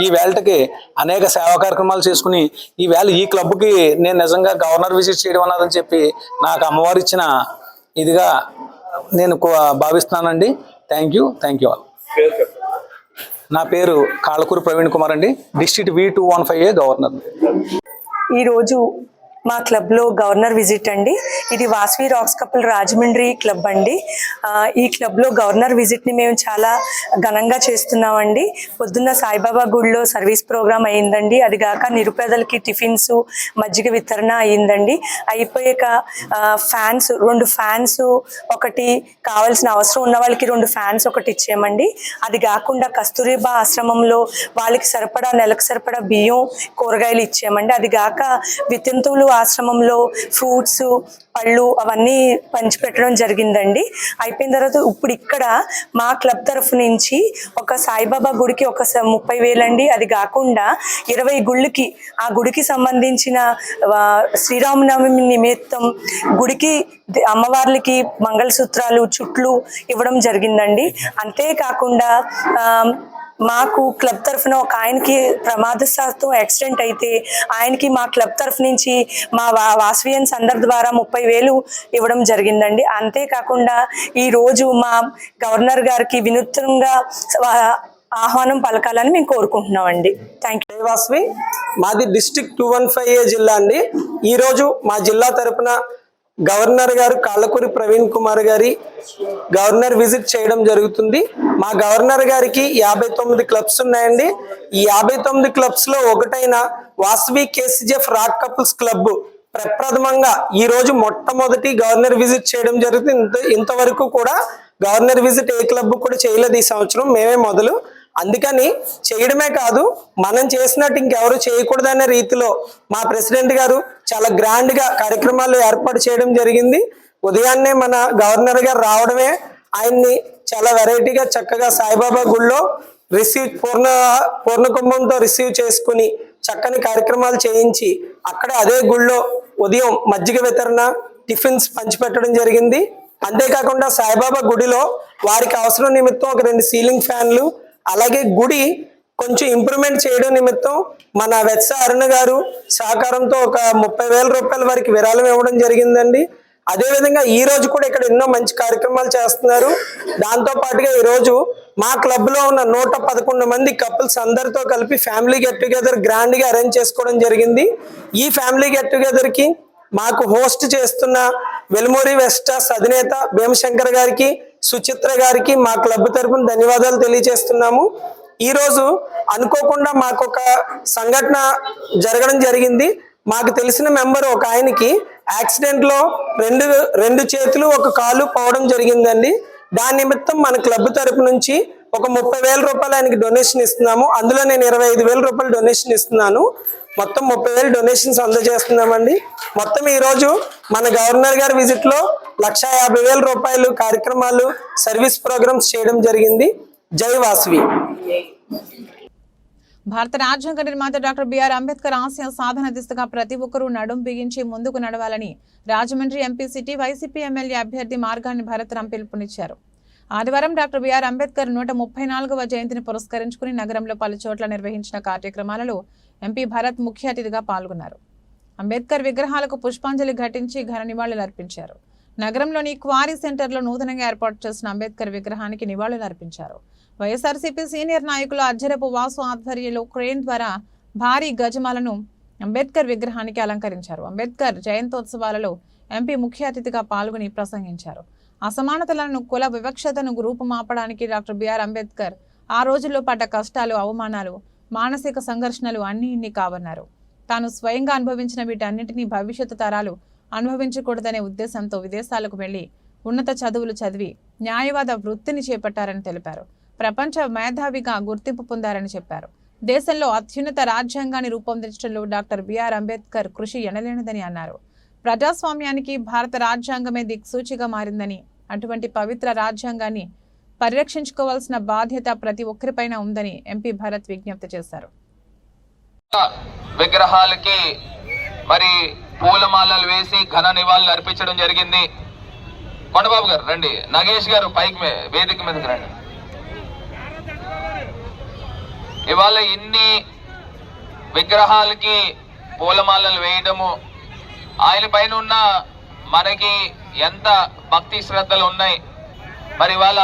ఈ వేళకి అనేక సేవా కార్యక్రమాలు చేసుకుని ఈ వేళ ఈ క్లబ్కి నేను నిజంగా గవర్నర్ విజిట్ చేయడం అన్నదని చెప్పి నాకు అమ్మవారు ఇచ్చిన ఇదిగా నేను భావిస్తున్నానండి. Thank you all. నా పేరు కాళ్ళకూరి ప్రవీణ్ కుమార్ అండి, డిస్ట్రిక్ట్ V215A గవర్నర్. ఈరోజు మా క్లబ్లో గవర్నర్ విజిట్ అండి. ఇది Vasavi rocks couple Rajahmundry club అండి. ఈ క్లబ్లో గవర్నర్ విజిట్ని మేము చాలా ఘనంగా చేస్తున్నామండి. పొద్దున్న సాయిబాబా గుడిలో సర్వీస్ ప్రోగ్రామ్ అయ్యిందండి. అది కాక నిరుపేదలకి టిఫిన్స్, మజ్జిగ వితరణ అయ్యిందండి. అయిపోయాక ఫ్యాన్స్ 2 ఫ్యాన్స్ ఒకటి కావాల్సిన అవసరం ఉన్న వాళ్ళకి 2 ఫ్యాన్స్ ఒకటి ఇచ్చామండి. అది కాకుండా కస్తూరిబా ఆశ్రమంలో వాళ్ళకి సరిపడా నెలకు సరిపడా బియ్యం, కూరగాయలు ఇచ్చామండి. అది కాక వితంతువులు ఆశ్రమంలో ఫ్రూట్స్, పళ్ళు అవన్నీ పంచిపెట్టడం జరిగిందండి. అయిపోయిన తర్వాత ఇప్పుడు ఇక్కడ మా క్లబ్ తరఫు నుంచి ఒక సాయిబాబా గుడికి ఒక 30,000 అండి. అది కాకుండా 20 గుళ్ళకి ఆ గుడికి సంబంధించిన శ్రీరామనవమి నిమిత్తం గుడికి అమ్మవార్లకి మంగళసూత్రాలు, చుట్లు ఇవ్వడం జరిగిందండి. అంతేకాకుండా మాకు క్లబ్ తరఫున ఒక ఆయనకి ప్రమాదశాత్తు యాక్సిడెంట్ అయితే ఆయనకి మా క్లబ్ తరఫు నుంచి మా వాసవియన్స్ అందరి ద్వారా 30,000 ఇవ్వడం జరిగిందండి. అంతేకాకుండా ఈరోజు మా గవర్నర్ గారికి వినూత్నంగా ఆహ్వానం పలకాలని మేము కోరుకుంటున్నామండి. Thank you. వాసవి మాది డిస్ట్రిక్ట్ 215A జిల్లా అండి. ఈరోజు మా జిల్లా తరపున గవర్నర్ గారు కాళ్ళకూరి ప్రవీణ్ కుమార్ గారి గవర్నర్ విజిట్ చేయడం జరుగుతుంది. మా గవర్నర్ గారికి 59 క్లబ్స్ ఉన్నాయండి. ఈ 59 క్లబ్స్ లో ఒకటైన Vasavi KCGF rock couples club ప్రప్రథమంగా ఈ రోజు మొట్టమొదటి గవర్నర్ విజిట్ చేయడం జరుగుతుంది. ఇంతవరకు కూడా గవర్నర్ విజిట్ ఏ క్లబ్ కూడా చేయలేదు. ఈ సంవత్సరం మేమే మొదలు. అందుకని చేయడమే కాదు, మనం చేసినట్టు ఇంకెవరు చేయకూడదనే రీతిలో మా ప్రెసిడెంట్ గారు చాలా గ్రాండ్ గా కార్యక్రమాలు ఏర్పాటు చేయడం జరిగింది. ఉదయాన్నే మన గవర్నర్ గారు రావడమే ఆయన్ని చాలా వెరైటీగా చక్కగా సాయిబాబా గుళ్ళో పూర్ణ కుంభంతో రిసీవ్ చేసుకుని చక్కని కార్యక్రమాలు చేయించి అక్కడ అదే గుళ్ళో ఉదయం మజ్జిగ వితరణ, టిఫిన్స్ పంచిపెట్టడం జరిగింది. అంతేకాకుండా సాయిబాబా గుడిలో వారికి అవసరం నిమిత్తం ఒక 2 సీలింగ్ ఫ్యాన్లు, అలాగే గుడి కొంచెం ఇంప్రూవ్మెంట్ చేయడం నిమిత్తం మన వెత్స అరుణ గారు సహకారంతో ఒక 30,000 రూపాయల వరకు విరాళం ఇవ్వడం జరిగిందండి. అదేవిధంగా ఈ రోజు కూడా ఇక్కడ ఎన్నో మంచి కార్యక్రమాలు చేస్తున్నారు. దాంతో పాటుగా ఈరోజు మా క్లబ్ లో ఉన్న 111 మంది కపుల్స్ అందరితో కలిపి ఫ్యామిలీ గెట్ టుగెదర్ గ్రాండ్ గా అరేంజ్ చేసుకోవడం జరిగింది. ఈ ఫ్యామిలీ గెట్ టుగెదర్ కి మాకు హోస్ట్ చేస్తున్న వెలుమూరి వెస్టాస్ అధినేత భీమశంకర్ గారికి, సుచిత్ర గారికి మా క్లబ్ తరపున ధన్యవాదాలు తెలియజేస్తున్నాము. ఈ రోజు అనుకోకుండా మాకు ఒక సంఘటన జరగడం జరిగింది. మాకు తెలిసిన మెంబర్ ఒక ఆయనకి యాక్సిడెంట్ లో రెండు చేతులు ఒక కాలు పోవడం జరిగిందండి. దాని నిమిత్తం మన క్లబ్ తరపు నుంచి ఒక 30,000 రూపాయలు ఆయనకి డొనేషన్ ఇస్తున్నాము. అందులో నేను 25,000 రూపాయలు డొనేషన్ ఇస్తున్నాను. మొత్తం 30,000 డొనేషన్స్ అందజేస్తున్నామండి. మొత్తం ఈ రోజు మన గవర్నర్ గారి విజిట్ లో 1,50,000 రూపాయలు కార్యక్రమాలు, సర్వీస్ ప్రోగ్రామ్స్ చేయడం జరిగింది. జై వాసవి. భారత రాజ్యాంగ నిర్మాత డాక్టర్ బిఆర్ అంబేద్కర్ ఆశయ సాధన దిశగా ప్రతి ఒక్కరూ నడుం బిగించి ముందుకు నడవాలని Rajahmundry MP city YCP MLA అభ్యర్థి మార్గాన్ని భరతరాం పిలుపునిచ్చారు. ఆదివారం డాక్టర్ బిఆర్ అంబేద్కర్ 134వ జయంతిని పురస్కరించుకుని నగరంలో పలు చోట్ల నిర్వహించిన కార్యక్రమాలలో ఎంపీ భరత్ ముఖ్య అతిథిగా పాల్గొన్నారు. అంబేద్కర్ విగ్రహాలకు పుష్పాంజలి ఘటించి ఘన నివాళులర్పించారు. నగరంలోని క్వారీ సెంటర్లో నూతనంగా ఏర్పాటు చేసిన అంబేద్కర్ విగ్రహానికి నివాళులర్పించారు. వైఎస్ఆర్సీపీ సీనియర్ నాయకులు అజ్జరపు వాసు ఆధ్వర్యంలో క్రేన్ ద్వారా భారీ గజమాలను అంబేద్కర్ విగ్రహానికి అలంకరించారు. అంబేద్కర్ జయంతోత్సవాలలో ఎంపీ ముఖ్య అతిథిగా పాల్గొని ప్రసంగించారు. అసమానతలను, కుల వివక్షతను రూపుమాపడానికి డాక్టర్ బిఆర్ అంబేద్కర్ ఆ రోజుల్లో పడ్డ కష్టాలు, అవమానాలు, మానసిక సంఘర్షణలు అన్నీ కావన్నారు. తాను స్వయంగా అనుభవించిన వీటన్నింటినీ భవిష్యత్తు తరాలు అనుభవించకూడదనే ఉద్దేశంతో విదేశాలకు వెళ్లి ఉన్నత చదువులు చదివి న్యాయవాద వృత్తిని చేపట్టారని తెలిపారు. ప్రపంచ మేధావిగా గుర్తింపు పొందారని చెప్పారు. దేశంలో అత్యున్నత రాజ్యాంగాన్ని రూపొందించడంలో డాక్టర్ బిఆర్ అంబేద్కర్ కృషి ఎనలేనిదని అన్నారు. ప్రజాస్వామ్యానికి భారత రాజ్యాంగమే దిక్సూచిగా మారిందని, అటువంటి పవిత్ర రాజ్యాంగాన్ని పరిరక్షించుకోవాల్సిన బాధ్యత ప్రతి ఒక్కరిపైన ఉందని ఎంపీ భరత్ విజ్ఞప్తి చేశారు. విగ్రహాలకి మరి పూలమాలలు వేసి ఘన నివాళులు అర్పించడం జరిగింది. కొండబాబు గారు రండి, నగేష్ గారు పైకి వేదిక మీదకి రండి. ఇవాళ ఇన్ని విగ్రహాలకి పూలమాలలు వేయడము, ఆయన పైన ఉన్న మనకి ఎంత భక్తి శ్రద్ధలు ఉన్నాయి. మరి ఇవాళ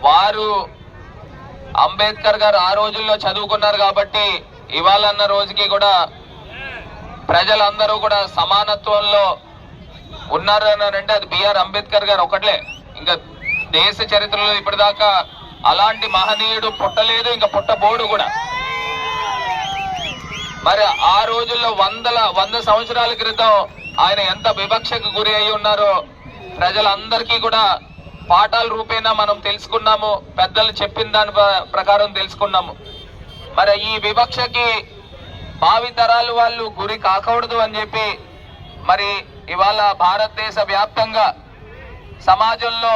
వారు అంబేద్కర్ గారు ఆ రోజుల్లో చదువుకున్నారు కాబట్టి ఇవాళ అన్న రోజుకి కూడా ప్రజలందరూ కూడా సమానత్వంలో ఉన్నారన్నారంటే అది బిఆర్ అంబేద్కర్ గారు ఒకట్లే. ఇంకా దేశ చరిత్రలో ఇప్పటిదాకా అలాంటి మహనీయుడు పుట్టలేదు, ఇంకా పుట్టబోడు కూడా. మరి ఆ రోజుల్లో 100 సంవత్సరాల క్రితం ఆయన ఎంత వివక్షకు గురి అయి ఉన్నారో ప్రజలందరికీ కూడా పాఠాల రూపేణా మనం తెలుసుకున్నాము. పెద్దలు చెప్పిన దాని ప్రకారం తెలుసుకున్నాము. మరి ఈ వివక్షకి భావితరాలు వాళ్ళు గురి కాకూడదు అని చెప్పి మరి ఇవాళ భారతదేశ వ్యాప్తంగా సమాజంలో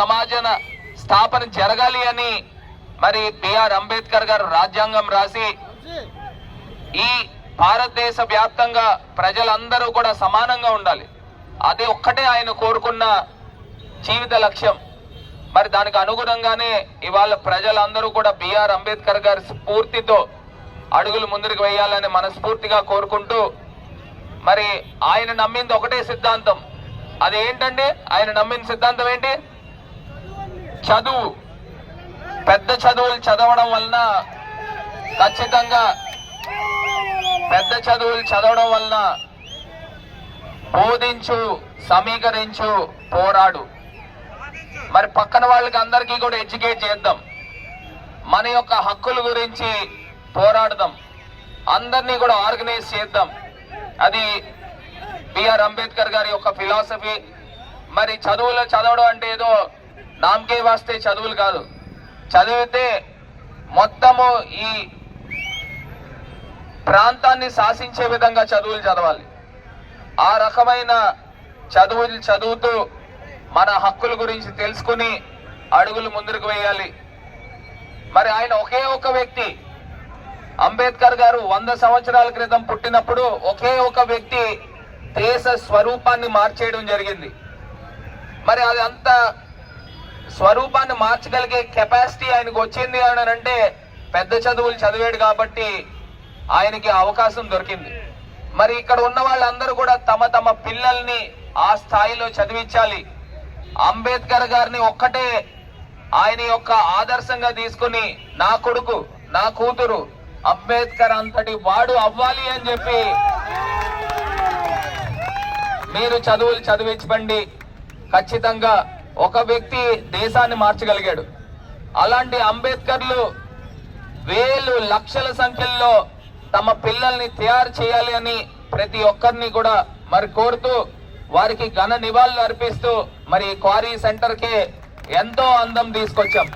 సమాజన స్థాపన జరగాలి అని మరి బిఆర్ అంబేద్కర్ గారు రాజ్యాంగం రాసి ఈ భారతదేశ వ్యాప్తంగా ప్రజలందరూ కూడా సమానంగా ఉండాలి. అది ఒక్కటే ఆయన కోరుకున్న జీవిత లక్ష్యం. మరి దానికి అనుగుణంగానే ఇవాళ ప్రజలందరూ కూడా బిఆర్ అంబేద్కర్ గారి స్ఫూర్తితో అడుగులు ముందుకు వేయాలని మనస్ఫూర్తిగా కోరుకుంటూ, మరి ఆయన నమ్మింది ఒకటే సిద్ధాంతం. అదేంటంటే ఆయన నమ్మిన సిద్ధాంతం ఏంటి? చదువు. పెద్ద చదువులు చదవడం వలన ఖచ్చితంగా బోధించు, సమీకరించు, పోరాడు. మరి పక్కన వాళ్ళకి అందరికీ కూడా ఎడ్యుకేట్ చేద్దాం, మన యొక్క హక్కుల గురించి పోరాడదాం, అందరినీ కూడా ఆర్గనైజ్ చేద్దాం. అది బిఆర్ అంబేద్కర్ గారి యొక్క ఫిలాసఫీ. మరి చదువులో చదవడం అంటే ఏదో నామకే వాస్తే చదువులు కాదు. చదివితే మొత్తము ఈ ప్రాంతాన్ని శాసించే విధంగా చదువులు చదవాలి. ఆ రకమైన చదువులు చదువుతూ మన హక్కుల గురించి తెలుసుకుని అడుగులు ముందుకు వేయాలి. మరి ఆయన ఒకే ఒక వ్యక్తి. అంబేద్కర్ గారు 100 సంవత్సరాల క్రితం పుట్టినప్పుడు ఒకే ఒక వ్యక్తి దేశ స్వరూపాన్ని మార్చేయడం జరిగింది. మరి అది అంత స్వరూపాన్ని మార్చగలిగే కెపాసిటీ ఆయనకు వచ్చింది అని అంటే పెద్ద చదువులు చదివాడు కాబట్టి ఆయనకి అవకాశం దొరికింది. మరి ఇక్కడ ఉన్న వాళ్ళందరూ కూడా తమ తమ పిల్లల్ని ఆ స్థాయిలో చదివించాలి. అంబేద్కర్ గారిని ఒక్కటే ఆయన యొక్క ఆదర్శంగా తీసుకుని నా కొడుకు, నా కూతురు అంబేద్కర్ అంతటి వాడు అవ్వాలి అని చెప్పి మీరు చదువులు చదివించండి. ఖచ్చితంగా ఒక వ్యక్తి దేశాన్ని మార్చగలిగాడు. అలాంటి అంబేద్కర్లు వేలు లక్షల సంఖ్యలో తమ పిల్లల్ని తయారు చేయాలి అని ప్రతి ఒక్కరిని కూడా మరి కోరుతూ వారికి ఘన నివాళులు అర్పిస్తూ మరి క్వారీ సెంటర్ కి ఎంతో అందం తీసుకొచ్చాం.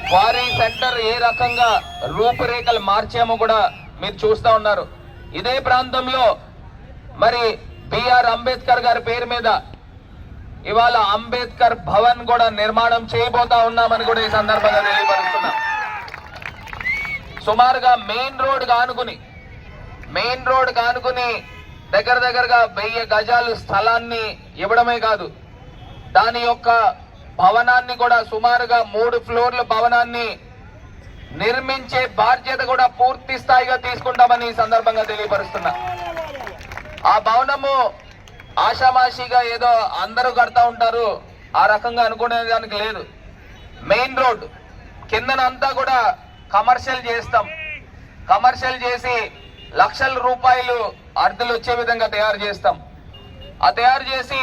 క్వారీ సెంటర్ ఏ రకంగా రూపురేఖలు మార్చామో కూడా మీరు చూస్తా ఉన్నారు. ఇదే ప్రాంతంలో మరి బిఆర్ అంబేద్కర్ గారి పేరు మీద ఇవాళ అంబేద్కర్ భవన్ కూడా నిర్మాణం చేయబోతా ఉన్నామని కూడా ఈ సందర్భంగా తెలియపరుస్తున్నాం. సుమారుగా మెయిన్ రోడ్ కానుకుని దగ్గరగా 1000 గజాలు స్థలాన్ని ఇవ్వడమే కాదు, దాని యొక్క భవనాన్ని కూడా సుమారుగా 3 ఫ్లోర్ల భవనాన్ని నిర్మించే బాధ్యత కూడా పూర్తి స్థాయిగా తీసుకుంటామని ఈ సందర్భంగా తెలియపరుస్తున్నా. ఆ భవనము ఆషామాషిగా ఏదో అందరూ కడతా ఉంటారు ఆ రకంగా అనుకునేదానికి లేదు. మెయిన్ రోడ్ కిందనంతా కూడా కమర్షియల్ చేస్తాం. కమర్షియల్ చేసి లక్షల రూపాయలు అర్ధలు వచ్చే విధంగా తయారు చేస్తాం. ఆ తయారు చేసి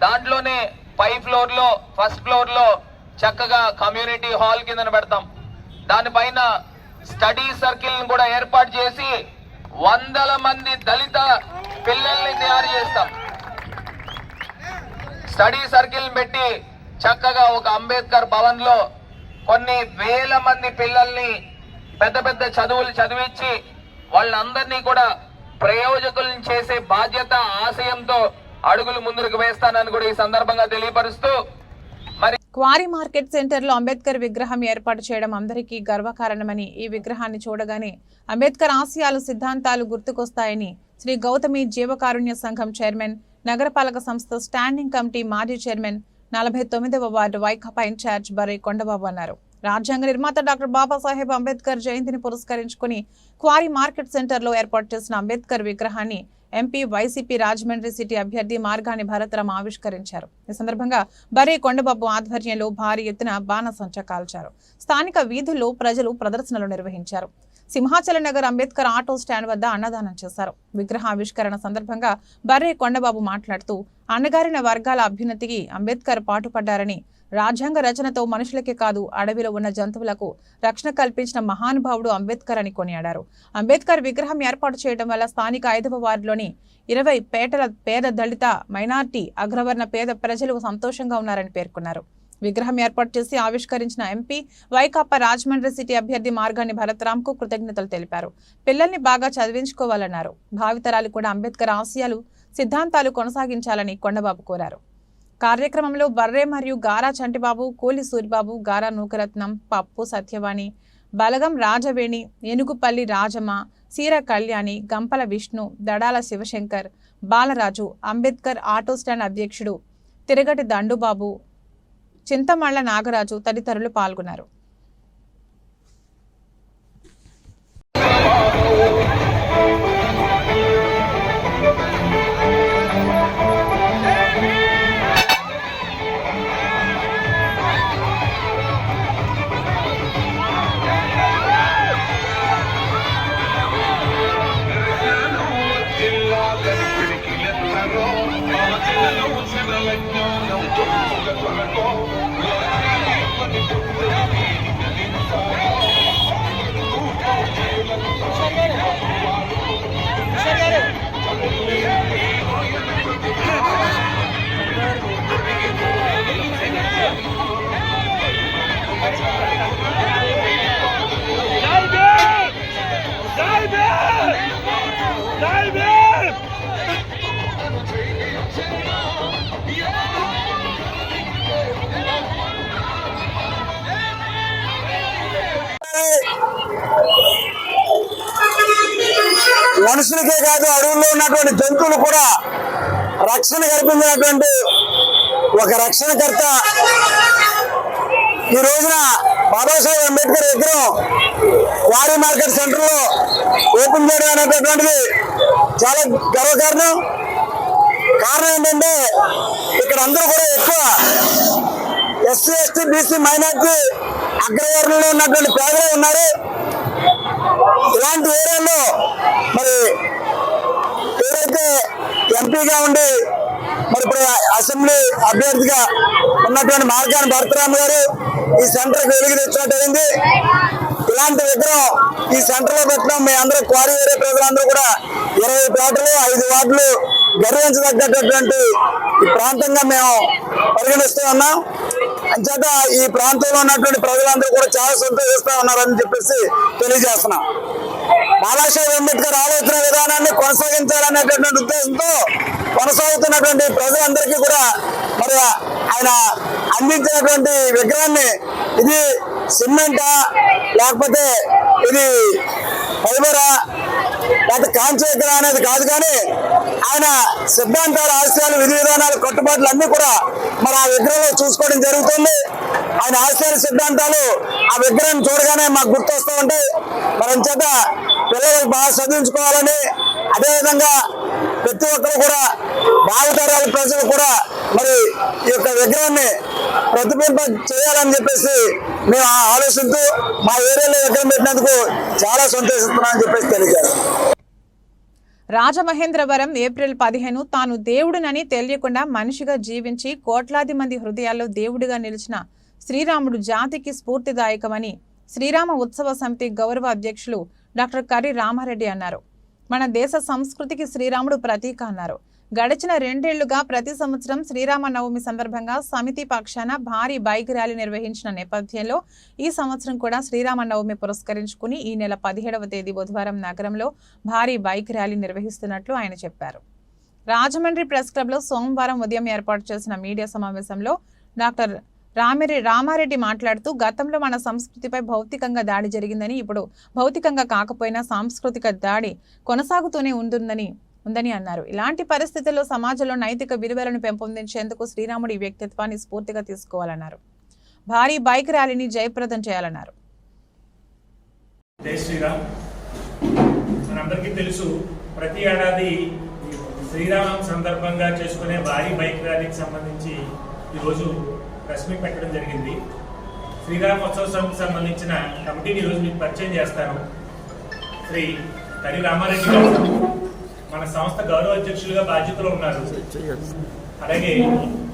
దాంట్లోనే పై ఫ్లోర్ లో ఫస్ట్ ఫ్లోర్ లో చక్కగా కమ్యూనిటీ హాల్ కింద పెడతాం. దానిపైన స్టడీ సర్కిల్ కూడా ఏర్పాటు చేసి 100 మంది దళిత పిల్లల్ని తయారు చేస్తాం. స్టడీ సర్కిల్ పెట్టి చక్కగా ఒక అంబేద్కర్ భవన్ లో కొన్ని వేల మంది పిల్లల్ని పెద్ద చదువులు చదివించి వాళ్ళందరినీ కూడా ప్రయోజకులను చేసే బాధ్యత ఆశయంతో అడుగులు ముందుకు వేస్తానని కూడా ఈ సందర్భంగా తెలియపరుస్తూ మరి క్వారీ మార్కెట్ సెంటర్ లో అంబేద్కర్ విగ్రహం ఏర్పాటు చేయడం అందరికీ గర్వకారణమని, ఈ విగ్రహాన్ని చూడగానే అంబేద్కర్ ఆశయాలు సిద్ధాంతాలు గుర్తుకొస్తాయని శ్రీ గౌతమి జీవకారుణ్య సంఘం చైర్మన్, నగరపాలక సంస్థ స్టాండింగ్ కమిటీ మాజీ చైర్మన్, 49వ వార్డు వైకాపా ఇన్ఛార్జ్ బర్రె కొండబాబు అన్నారు. రాజ్యాంగ నిర్మాత డాక్టర్ బాబాసాహెబ్ అంబేద్కర్ జయంతిని పురస్కరించుకుని క్వారీ మార్కెట్ సెంటర్ లో ఏర్పాటు చేసిన అంబేద్కర్ విగ్రహాన్ని ఎంపీ వైసీపీ రాజమండ్రి సిటీ అభ్యర్థి మార్గాని భరతరాం ఆవిష్కరించారు. ఈ సందర్భంగా బర్రె కొండబాబు ఆధ్వర్యంలో భారీ ఎత్తున బాణసంచా కాల్చారు. స్థానిక వీధుల్లో ప్రజలు ప్రదర్శనలు నిర్వహించారు. సింహాచల నగర్ అంబేద్కర్ ఆటో స్టాండ్ వద్ద అన్నదానం చేశారు. విగ్రహ ఆవిష్కరణ సందర్భంగా బర్రె కొండబాబు మాట్లాడుతూ అణగారిన వర్గాల అభ్యున్నతికి అంబేద్కర్ పాటుపడ్డారని, రాజ్యాంగ రచనతో మనుషులకే కాదు అడవిలో ఉన్న జంతువులకు రక్షణ కల్పించిన మహానుభావుడు అంబేద్కర్ అని కొనియాడారు. అంబేద్కర్ విగ్రహం ఏర్పాటు చేయడం వల్ల స్థానిక 5వ వార్డులోని 20 పేటల పేద దళిత మైనార్టీ అగ్రవర్ణ పేద ప్రజలు సంతోషంగా ఉన్నారని పేర్కొన్నారు. విగ్రహం ఏర్పాటు చేసి ఆవిష్కరించిన ఎంపీ వైకాపా రాజమండ్రి సిటీ అభ్యర్థి మార్గాని భరతరాంకు కృతజ్ఞతలు తెలిపారు. పిల్లల్ని బాగా చదివించుకోవాలన్నారు. భావితరాలు కూడా అంబేద్కర్ ఆశయాలు సిద్ధాంతాలు కొనసాగించాలని కొండబాబు కోరారు. కార్యక్రమంలో బర్రె మరియు గారా చంటిబాబు, కూలి సూరిబాబు, గారా నూకరత్నం, పప్పు సత్యవాణి, బలగం రాజవేణి, ఏనుగుపల్లి రాజమ్మ, సీర కళ్యాణి, గంపల విష్ణు, దడాల శివశంకర్, బాలరాజు, అంబేద్కర్ ఆటో స్టాండ్ అధ్యక్షుడు తిరగటి దండుబాబు, చింతమళ్ళ నాగరాజు తదితరులు పాల్గొన్నారు. మనుషులకే కాదు అడవుల్లో ఉన్నటువంటి జంతువులు కూడా రక్షణ కల్పించినటువంటి ఒక రక్షణకర్త ఈ రోజున బాబాసాహెబ్ అంబేద్కర్ విగ్రహం వారి మార్కెట్ సెంటర్ లో ఓపెన్ చేయడం అనేటటువంటిది చాలా గర్వకారణం. కారణం ఏంటంటే ఇక్కడ అందరూ కూడా ఎక్కువ ఎస్సీ, ఎస్టీ, బీసీ, మైనార్టీ అగ్రవర్ణంలో ఉన్నటువంటి పేదలే ఉన్నారు. ఇలాంటి ఏరియాలో మరి ఏదైతే ఎంపీగా ఉండి మరి ఇప్పుడు అసెంబ్లీ అభ్యర్థిగా ఉన్నటువంటి మార్గాని భరతరామ్ గారు ఈ సెంటర్కి వెలుగు తెచ్చినట్టయింది. ఇలాంటి విగ్రహం ఈ సెంటర్ లో పెట్టడం మీ అందరూ క్వారీ ఏరియా ప్రజలందరూ కూడా 20 పేటలు 5 వార్డులు గర్వించదగ్గటువంటి ఈ ప్రాంతంగా మేము పరిగణిస్తూ ఉన్నాం. అంచేత ఈ ప్రాంతంలో ఉన్నటువంటి ప్రజలందరూ కూడా చాలా సంతోషిస్తూ ఉన్నారని చెప్పేసి తెలియజేస్తున్నాం. బాబాసాహెబ్ అంబేద్కర్ ఆలోచన విధానాన్ని కొనసాగించాలనేటటువంటి ఉద్దేశంతో కొనసాగుతున్నటువంటి ప్రజలందరికీ కూడా మరి ఆయన అందించినటువంటి విగ్రహాన్ని ఇది సిమెంటా లేకపోతే ఇది ఫైబరా లేకపోతే కాంచి విగ్రహం అనేది కాదు, కానీ ఆయన సిద్ధాంతాలు, ఆశయాలు, విధి విధానాలు, కట్టుబాట్లు అన్ని కూడా మరి ఆ విగ్రహంలో చూసుకోవడం జరుగుతుంది. ఆయన ఆశయాలు, సిద్ధాంతాలు ఆ విగ్రహం చూడగానే మాకు గుర్తొస్తూ ఉంటాయి. మరి అంచేత పిల్లలకు బాగా చదివించుకోవాలని, అదేవిధంగా ప్రతి ఒక్కరు కూడా భావితరాల ప్రజలు కూడా మరి ఈ యొక్క విగ్రహాన్ని ప్రతిబింబ చేయాలని చెప్పేసి మేము ఆలోచిస్తూ మా ఏరియాలో విగ్రహం పెట్టినందుకు చాలా సంతోషిస్తున్నామని చెప్పేసి తెలియజేస్తాం. రాజమహేంద్రవరం ఏప్రిల్ 15 తాను దేవుడునని తెలియకుండా మనిషిగా జీవించి కోట్లాది మంది హృదయాల్లో దేవుడిగా నిలిచిన శ్రీరాముడు జాతికి స్ఫూర్తిదాయకమని శ్రీరామ ఉత్సవ సమితి గౌరవ అధ్యక్షులు డాక్టర్ కర్రి రామారెడ్డి అన్నారు. మన దేశ సంస్కృతికి శ్రీరాముడు ప్రతీక అన్నారు. గడిచిన 2 ఏళ్లుగా ప్రతి సంవత్సరం శ్రీరామ నవమి సందర్భంగా సమితి పక్షాన భారీ బైక్ ర్యాలీ నిర్వహించిన నేపథ్యంలో ఈ సంవత్సరం కూడా శ్రీరామ నవమి పురస్కరించుకుని ఈ నెల 17వ తేదీ బుధవారం నగరంలో భారీ బైక్ ర్యాలీ నిర్వహిస్తున్నట్లు ఆయన చెప్పారు. రాజమండ్రి ప్రెస్ క్లబ్లో సోమవారం ఉదయం ఏర్పాటు చేసిన మీడియా సమావేశంలో డాక్టర్ రామారెడ్డి మాట్లాడుతూ గతంలో మన సంస్కృతిపై భౌతికంగా దాడి జరిగిందని, ఇప్పుడు భౌతికంగా కాకపోయినా సాంస్కృతిక దాడి కొనసాగుతూనే ఉందని అన్నారు. ఇలాంటి పరిస్థితుల్లో సమాజంలో నైతిక విలువలను పెంపొందించేందుకు శ్రీరాముడి వ్యక్తిత్వాన్ని స్ఫూర్తిగా తీసుకోవాలన్నారు. భారీ బైక్ ర్యాలీని జయప్రదం చేయాలన్నారు. జై శ్రీరామ్. మనందరికీ తెలుసు, ప్రతి ఏడాది శ్రీరామం సందర్భంగా చేసుకునే భారీ బైక్ ర్యాలీకి సంబంధించి ఈరోజు ప్రెస్ మీట్ పెట్టడం జరిగింది. శ్రీరామోత్సవ సమితికి సంబంధించిన కమిటీని ఈరోజు మీకు పరిచయం చేస్తాను. శ్రీ కర్రి రామారెడ్డి గారు మన సంస్థ గౌరవ అధ్యక్షులుగా బాధ్యతలో ఉన్నారు. అలాగే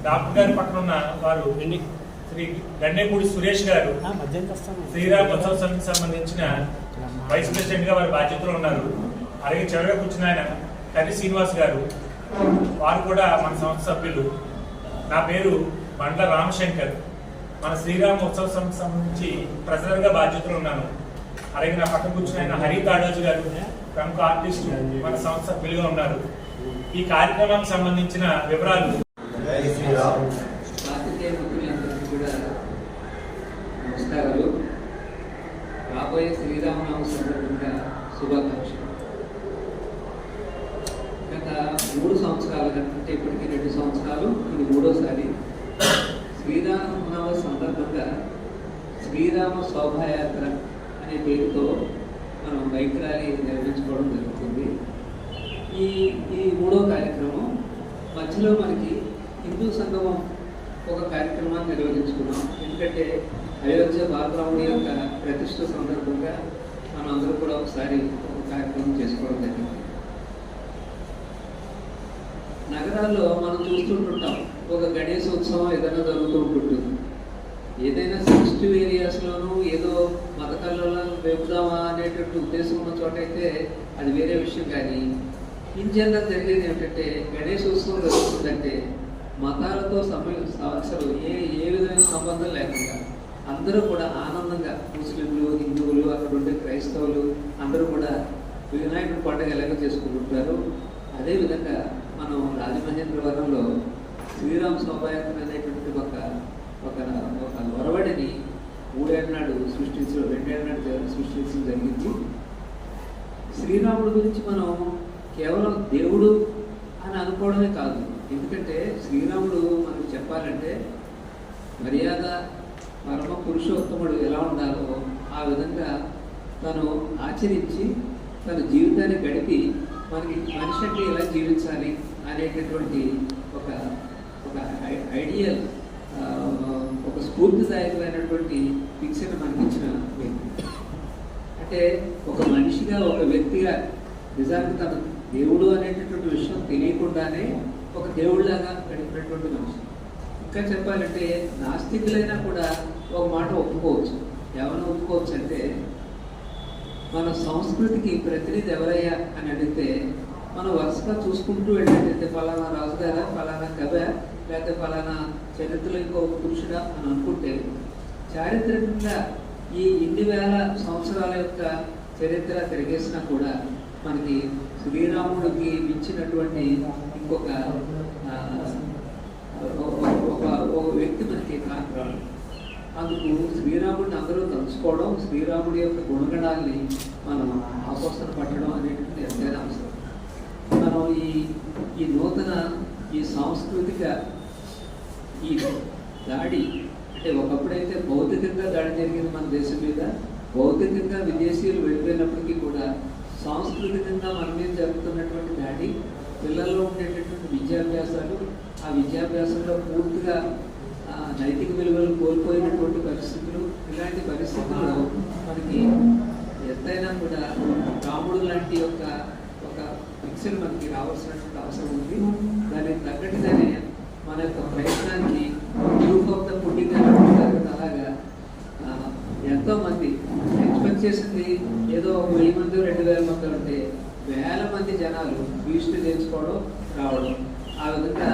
డాక్టర్ గారి పక్కన ఉన్న వారు శ్రీ గండేపూడి సురేష్ గారు శ్రీరామోత్సవ సమితికి సంబంధించిన వైస్ ప్రెసిడెంట్ గా వారి బాధ్యతలో ఉన్నారు. అలాగే చివరిగా కూర్చున్న ఆయన కర్రి శ్రీనివాస్ గారు, వారు కూడా మన సంస్థ సభ్యులు. నా పేరు బండ్ల రామశంకర్, మన శ్రీరామ ఉత్సవ సమితికి సంబంధించి ట్రెజరర్ గా బాధ్యతలు ఉన్నాను. అలాగే నా పక్కన కూర్చున్న ఆయన హరి తాడోజు గారు, ప్రముఖ ఆర్టిస్ట్, మన సంస్థ సభ్యులుగా ఉన్నారు. ఈ కార్యక్రమానికి సంబంధించిన వివరాలు నమస్కారాలు. రాబోయే శ్రీరామనామ సందర్భంగా శుభాకాంక్షలు. గత 3 సంవత్సరాలుగా, అంటే ఇప్పటికి 2 సంవత్సరాలు, ఇది 3వసారి శ్రీరామనవమి సందర్భంగా శ్రీరామ శోభాయాత్ర అనే పేరుతో మనం బైక్ ర్యాలీ నిర్వహించుకోవడం జరుగుతుంది. ఈ 3వ కార్యక్రమం మధ్యలో మనకి హిందూ సంగమం ఒక కార్యక్రమాన్ని నిర్వహించుకున్నాం. ఎందుకంటే అయోధ్య బాలరాముడి యొక్క ప్రతిష్ఠ సందర్భంగా మనం అందరూ కూడా ఒకసారి ఒక కార్యక్రమం చేసుకోవడం జరిగింది. నగరాల్లో మనం చూస్తుంటుంటాం, ఒక గణేశ ఉత్సవం ఏదైనా జరుగుతూ ఉంటుంది. ఏదైనా సెన్సిటివ్ ఏరియాస్లోనూ ఏదో మత కళ్ళలో వేపుదామా అనేటువంటి ఉద్దేశం ఉన్న చోట అయితే అది వేరే విషయం. కానీ ఇన్ జనరల్ జరిగేది ఏమిటంటే, గణేశోత్సవం జరుగుతుందంటే మతాలతో అసలు ఏ విధమైన సంబంధం లేకుండా అందరూ కూడా ఆనందంగా, ముస్లింలు, హిందువులు, అక్కడ ఉండే క్రైస్తవులు అందరూ కూడా వినాయకుడి పండుగ ఎలాగ చేసుకుంటుంటారు. అదేవిధంగా మనం రాజమహేంద్రవరంలో శ్రీరామ శోభాయాత్ర అనేటువంటి ఒక ఒరవడిని 3 ఏళ్ళ నాడు సృష్టించడం, 2 ఏళ్ళ నాడు సృష్టించడం జరిగింది. శ్రీరాముడి గురించి మనం కేవలం దేవుడు అని అనుకోవడమే కాదు. ఎందుకంటే శ్రీరాముడు మనకు చెప్పాలంటే మర్యాద, పరమ పురుషోత్తముడు ఎలా ఉండాలో ఆ విధంగా తను ఆచరించి తన జీవితాన్ని గడిపి మనకి మనిషి అంటే ఎలా జీవించాలి అనేటటువంటి ఒక ఐడియల్, ఒక స్ఫూర్తిదాయకమైనటువంటి శిక్షణ మనకి ఇచ్చిన వ్యక్తి. అంటే ఒక మనిషిగా, ఒక వ్యక్తిగా నిజానికి తను దేవుడు అనేటటువంటి విషయం తెలియకుండానే ఒక దేవుడిలాగా గడిపినటువంటి మనిషి. ఇంకా చెప్పాలంటే నాస్తికులైనా కూడా ఒక మాట ఒప్పుకోవచ్చు. ఏమైనా ఒప్పుకోవచ్చు అంటే, మన సంస్కృతికి ప్రతినిధి ఎవరయ్యా అని అడిగితే మనం వరుసగా చూసుకుంటూ వెళ్ళేటైతే ఫలానా రాజుగారా, ఫలానా కవి, లేకపోతే ఫలానా చరిత్రలో ఇంకో పురుషుడా అని అనుకుంటే, చారిత్రకంగా ఈ ఇన్ని వేల సంవత్సరాల యొక్క చరిత్ర తిరిగేసినా కూడా మనకి శ్రీరాముడికి మించినటువంటి ఇంకొక ఒక వ్యక్తి మనకి కాదు. అందుకు శ్రీరాముడిని అందరూ తలుచుకోవడం, శ్రీరాముడి యొక్క గుణగణాల్ని మనం ఆపోసన పట్టడం అనేటువంటి ఎంతైనా అవసరం. మనం ఈ నూతన ఈ సాంస్కృతిక ఈ దాడి, అంటే ఒకప్పుడైతే భౌతికంగా దాడి జరిగింది మన దేశం మీద, భౌతికంగా విదేశీయులు వెళ్ళిపోయినప్పటికీ కూడా సాంస్కృతికంగా మన మీద జరుగుతున్నటువంటి దాడి, పిల్లల్లో ఉండేటటువంటి విద్యాభ్యాసాలు, ఆ విద్యాభ్యాసంలో పూర్తిగా నైతిక విలువలు కోల్పోయినటువంటి పరిస్థితులు, ఇలాంటి పరిస్థితుల్లో మనకి ఎంతైనా కూడా రాముడు లాంటి ఒక పిక్చర్ మనకి రావాల్సినటువంటి అవసరం ఉంది. దానికి తగ్గట్టుగానే మన యొక్క ప్రయత్నానికి గ్రూప్ ఆఫ్ ద పుట్టింగ్ అలాగా ఎంతోమంది ఎక్స్పెక్ట్ చేసింది ఏదో 1000 మంది 2000 మంది ఉంటే వేల మంది జనాలు వీస్ట్ నేర్చుకోవడం రావడం, ఆ విధంగా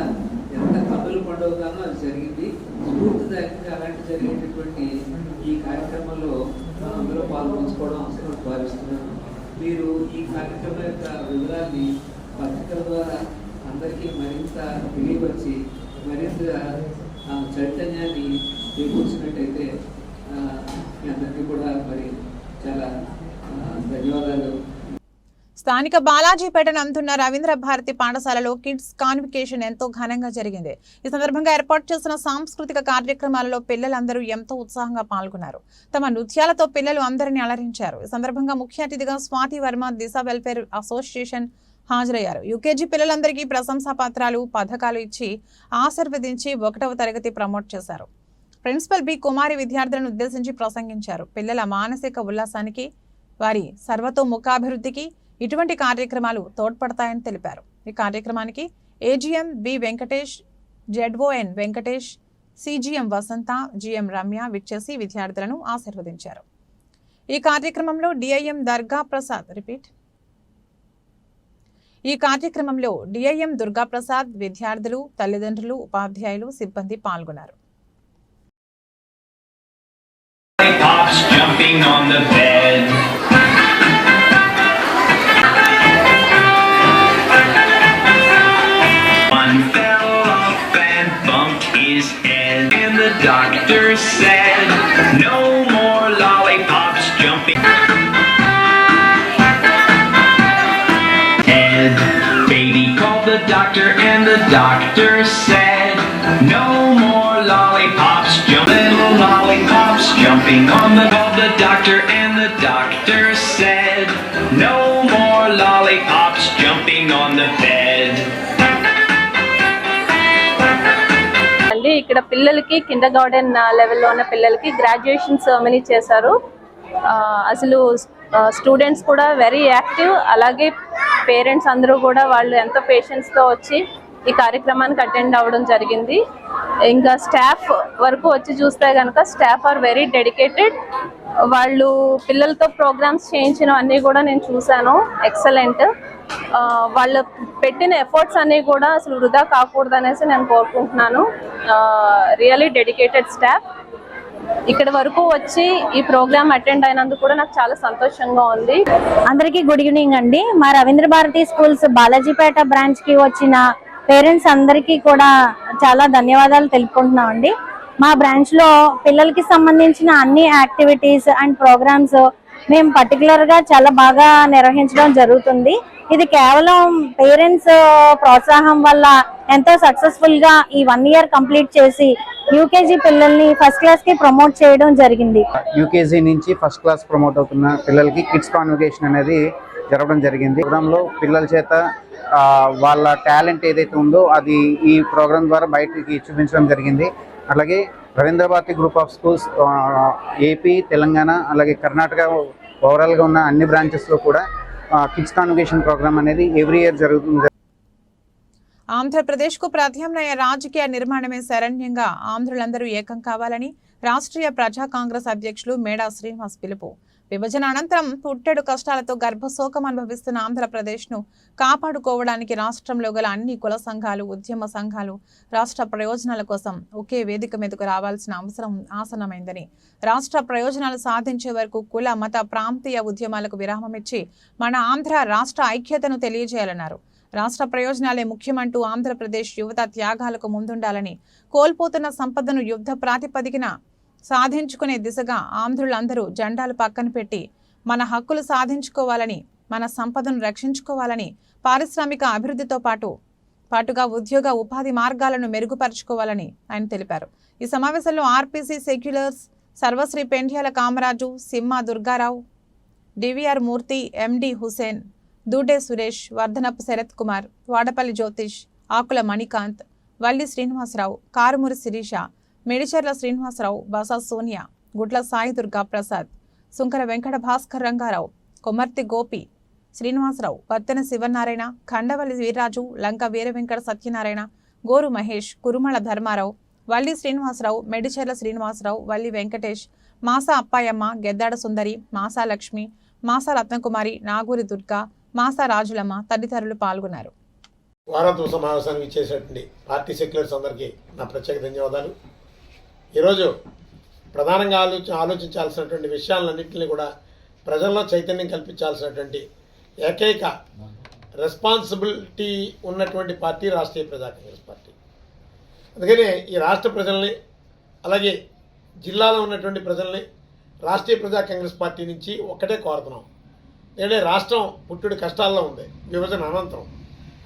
ఎంత కన్నుల పండుగగానో అది జరిగింది. స్ఫూర్తిదాయకంగా అలాంటి జరిగేటటువంటి ఈ కార్యక్రమంలో మనం అందరూ పాల్గొంచుకోవడం అవసరం భావిస్తున్నాను. మీరు ఈ కార్యక్రమం యొక్క వివరాన్ని పత్రికల ద్వారా అందరికీ మరింత తెలియపరిచి మరింత చైతన్యాన్ని చేకూర్చినట్టయితే మీ అందరికీ కూడా మరి చాలా ధన్యవాదాలు. స్థానిక బాలాజీపేట నందున్న రవీంద్ర భారతి పాఠశాలలో కిడ్స్ కాన్వికేషన్ ఎంతో ఘనంగా జరిగింది. ఈ సందర్భంగా ఏర్పాటు చేసిన సాంస్కృతిక కార్యక్రమాలలో పిల్లలందరూ ఎంతో ఉత్సాహంగా పాల్గొన్నారు. తమ నృత్యాలతో పిల్లలు అందరినీ అలరించారు. ఈ సందర్భంగా ముఖ్య అతిథిగా స్వాతి వర్మ దిశ వెల్ఫేర్ అసోసియేషన్ హాజరయ్యారు. యూకేజీ పిల్లలందరికీ ప్రశంసా పత్రాలు, పథకాలు ఇచ్చి ఆశీర్వదించి 1వ తరగతి ప్రమోట్ చేశారు. ప్రిన్సిపల్ బి కుమారి విద్యార్థులను ఉద్దేశించి ప్రసంగించారు. పిల్లల మానసిక ఉల్లాసానికి, వారి సర్వతోముఖాభివృద్ధికి ఇటువంటి కార్యక్రమాలు తోడ్పడతాయని తెలిపారు. ఈ కార్యక్రమానికి AGM B Venkatesh, ZON Venkatesh, CGM Vasantha, GM Ramya విచ్చేసి విద్యార్థులను ఆశీర్వదించారు. ఈ కార్యక్రమంలో డిఐఎం దుర్గాప్రసాద్, విద్యార్థులు, తల్లిదండ్రులు, ఉపాధ్యాయులు, సిబ్బంది పాల్గొన్నారు. One fell off and bumped his head, and the doctor said, no more lollipops jumping. And baby called the doctor. said, no more lollipops, little lollipops jumping on the doctor, and the doctor said, no more lollipops jumping on the bed. అండి ఇక్కడ పిల్లలకి కిండర్ గార్డెన్ లెవెల్లో ఉన్న పిల్లలకి గ్రాడ్యుయేషన్ సెరమనీ చేశారు. అసలు స్టూడెంట్స్ కూడా వెరీ యాక్టివ్, అలాగే పేరెంట్స్ అందరూ కూడా వాళ్ళు ఎంతో పేషెన్స్తో వచ్చి ఈ కార్యక్రమానికి అటెండ్ అవ్వడం జరిగింది. ఇంకా స్టాఫ్ వరకు వచ్చి చూస్తే కనుక స్టాఫ్ ఆర్ వెరీ డెడికేటెడ్. వాళ్ళు పిల్లలతో ప్రోగ్రామ్స్ చేయించినవన్నీ కూడా నేను చూశాను, ఎక్సలెంట్. వాళ్ళు పెట్టిన ఎఫర్ట్స్ అన్నీ కూడా అసలు వృధా కాకూడదు అనేసి నేను కోరుకుంటున్నాను. Really dedicated staff. ఇక్కడ వరకు వచ్చి ఈ ప్రోగ్రామ్ అటెండ్ అయినందుకు కూడా నాకు చాలా సంతోషంగా ఉంది. అందరికీ గుడ్ ఈవినింగ్ అండి. మా రవీంద్ర భారతి స్కూల్స్ బాలాజీపేట బ్రాంచ్ కి వచ్చిన పేరెంట్స్ అందరికీ కూడా చాలా ధన్యవాదాలు తెలుపుకుంటున్నాం అండి. మా బ్రాంచ్ లో పిల్లలకి సంబంధించిన అన్ని యాక్టివిటీస్ అండ్ ప్రోగ్రామ్స్ మేము పర్టికులర్ గా చాలా బాగా నిర్వహించడం జరుగుతుంది. ఇది కేవలం పేరెంట్స్ ప్రోత్సాహం వల్ల ఎంతో సక్సెస్ఫుల్ గా ఈ 1 year కంప్లీట్ చేసి యూకేజీ పిల్లల్ని ఫస్ట్ క్లాస్ కి ప్రమోట్ చేయడం జరిగింది. యూకేజీ నుంచి ఫస్ట్ క్లాస్ ప్రమోట్ అవుతున్న పిల్లలకి కిడ్స్ కాన్వకేషన్ అనేది జరగడం జరిగింది. ప్రోగ్రామ్ లో పిల్లల చేత వాళ్ళ టాలెంట్ ఏదైతే ఉందో అది ఈ ప్రోగ్రామ్ ద్వారా బయటికి చూపించడం జరిగింది. అలాగే Ravindra Bharati group of schools AP, Telangana, అలాగే కర్ణాటక ఓవరాల్గా ఉన్న అన్ని బ్రాంచెస్లో కూడా కిడ్స్ కాన్వకేషన్ ప్రోగ్రామ్ అనేది ఎవ్రీ ఇయర్ జరుగుతుంది. ఆంధ్రప్రదేశ్కు ప్రత్యామ్నాయ రాజకీయ నిర్మాణమే శరణ్యంగా ఆంధ్రులందరూ ఏకం కావాలని రాష్ట్రీయ ప్రజా కాంగ్రెస్ అధ్యక్షులు మేడా శ్రీనివాస్ పిలుపు. విభజన అనంతరం పుట్టెడు కష్టాలతో గర్భశోకం అనుభవిస్తున్న ఆంధ్రప్రదేశ్ను కాపాడుకోవడానికి రాష్ట్రంలో గల అన్ని కుల సంఘాలు, ఉద్యమ సంఘాలు రాష్ట్ర ప్రయోజనాల కోసం ఒకే వేదిక మీదకు రావాల్సిన అవసరం ఆసన్నమైందని, రాష్ట్ర ప్రయోజనాలు సాధించే వరకు కుల, మత, ప్రాంతీయ ఉద్యమాలకు విరామమిచ్చి మన ఆంధ్ర రాష్ట్ర ఐక్యతను తెలియజేయాలన్నారు. రాష్ట్ర ప్రయోజనాలే ముఖ్యమంటూ ఆంధ్రప్రదేశ్ యువత త్యాగాలకు ముందుండాలని, కోల్పోతున్న సంపదను యుద్ధ ప్రాతిపదికన సాధించుకునే దిశగా ఆంధ్రులందరూ జెండాలు పక్కన పెట్టి మన హక్కులు సాధించుకోవాలని, మన సంపదను రక్షించుకోవాలని, పారిశ్రామిక అభివృద్ధితో పాటుగా ఉద్యోగ ఉపాధి మార్గాలను మెరుగుపరుచుకోవాలని ఆయన తెలిపారు. ఈ సమావేశంలో ఆర్పీసీ సెక్యులర్స్ సర్వశ్రీ పెండ్యాల కామరాజు, సింహ దుర్గారావు, డివిఆర్ మూర్తి, ఎండి హుసేన్, దూడే సురేష్, వర్ధనపు శరత్ కుమార్, వాడపల్లి జ్యోతిష్, ఆకుల మణికాంత్, వల్లి శ్రీనివాసరావు, కారుమూరి శిరీష, మేడిచెర్ల శ్రీనివాసరావు, బసా సోనియా, గుడ్ల సాయి దుర్గా ప్రసాద్, సుంకర వెంకట భాస్కర్ రంగారావు, కొమర్తి గోపి శ్రీనివాసరావు, పత్తెన శివనారాయణ, ఖండవల్లి వీర్రాజు, లంక వీర వెంకట సత్యనారాయణ, గోరు మహేష్, కురుమల ధర్మారావు, వల్లి శ్రీనివాసరావు, మెడిచెర్ల శ్రీనివాసరావు, వల్లి వెంకటేష్, మాసా అప్పాయమ్మ, గెద్దాడ సుందరి, మాసా లక్ష్మి, మాసా రత్నకుమారి, నాగూరి దుర్గా, మాసా రాజులమ్మ తదితరులు పాల్గొన్నారు. వారాంతపు సమావేశానికి ఇచ్చేసేటువంటి పార్టీ సెక్యులర్స్ అందరికీ నా ప్రత్యేక ధన్యవాదాలు. ఈరోజు ప్రధానంగా ఆలోచించాల్సినటువంటి విషయాలన్నింటినీ కూడా ప్రజల్లో చైతన్యం కల్పించాల్సినటువంటి ఏకైక రెస్పాన్సిబిలిటీ ఉన్నటువంటి పార్టీ రాష్ట్రీయ ప్రజా కాంగ్రెస్ పార్టీ. అందుకనే ఈ రాష్ట్ర ప్రజల్ని, అలాగే జిల్లాలో ఉన్నటువంటి ప్రజల్ని రాష్ట్రీయ ప్రజా కాంగ్రెస్ పార్టీ నుంచి ఒక్కటే కోరుతున్నాం. ఎందుకంటే రాష్ట్రం పుట్టుడి కష్టాల్లో ఉంది విభజన అనంతరం.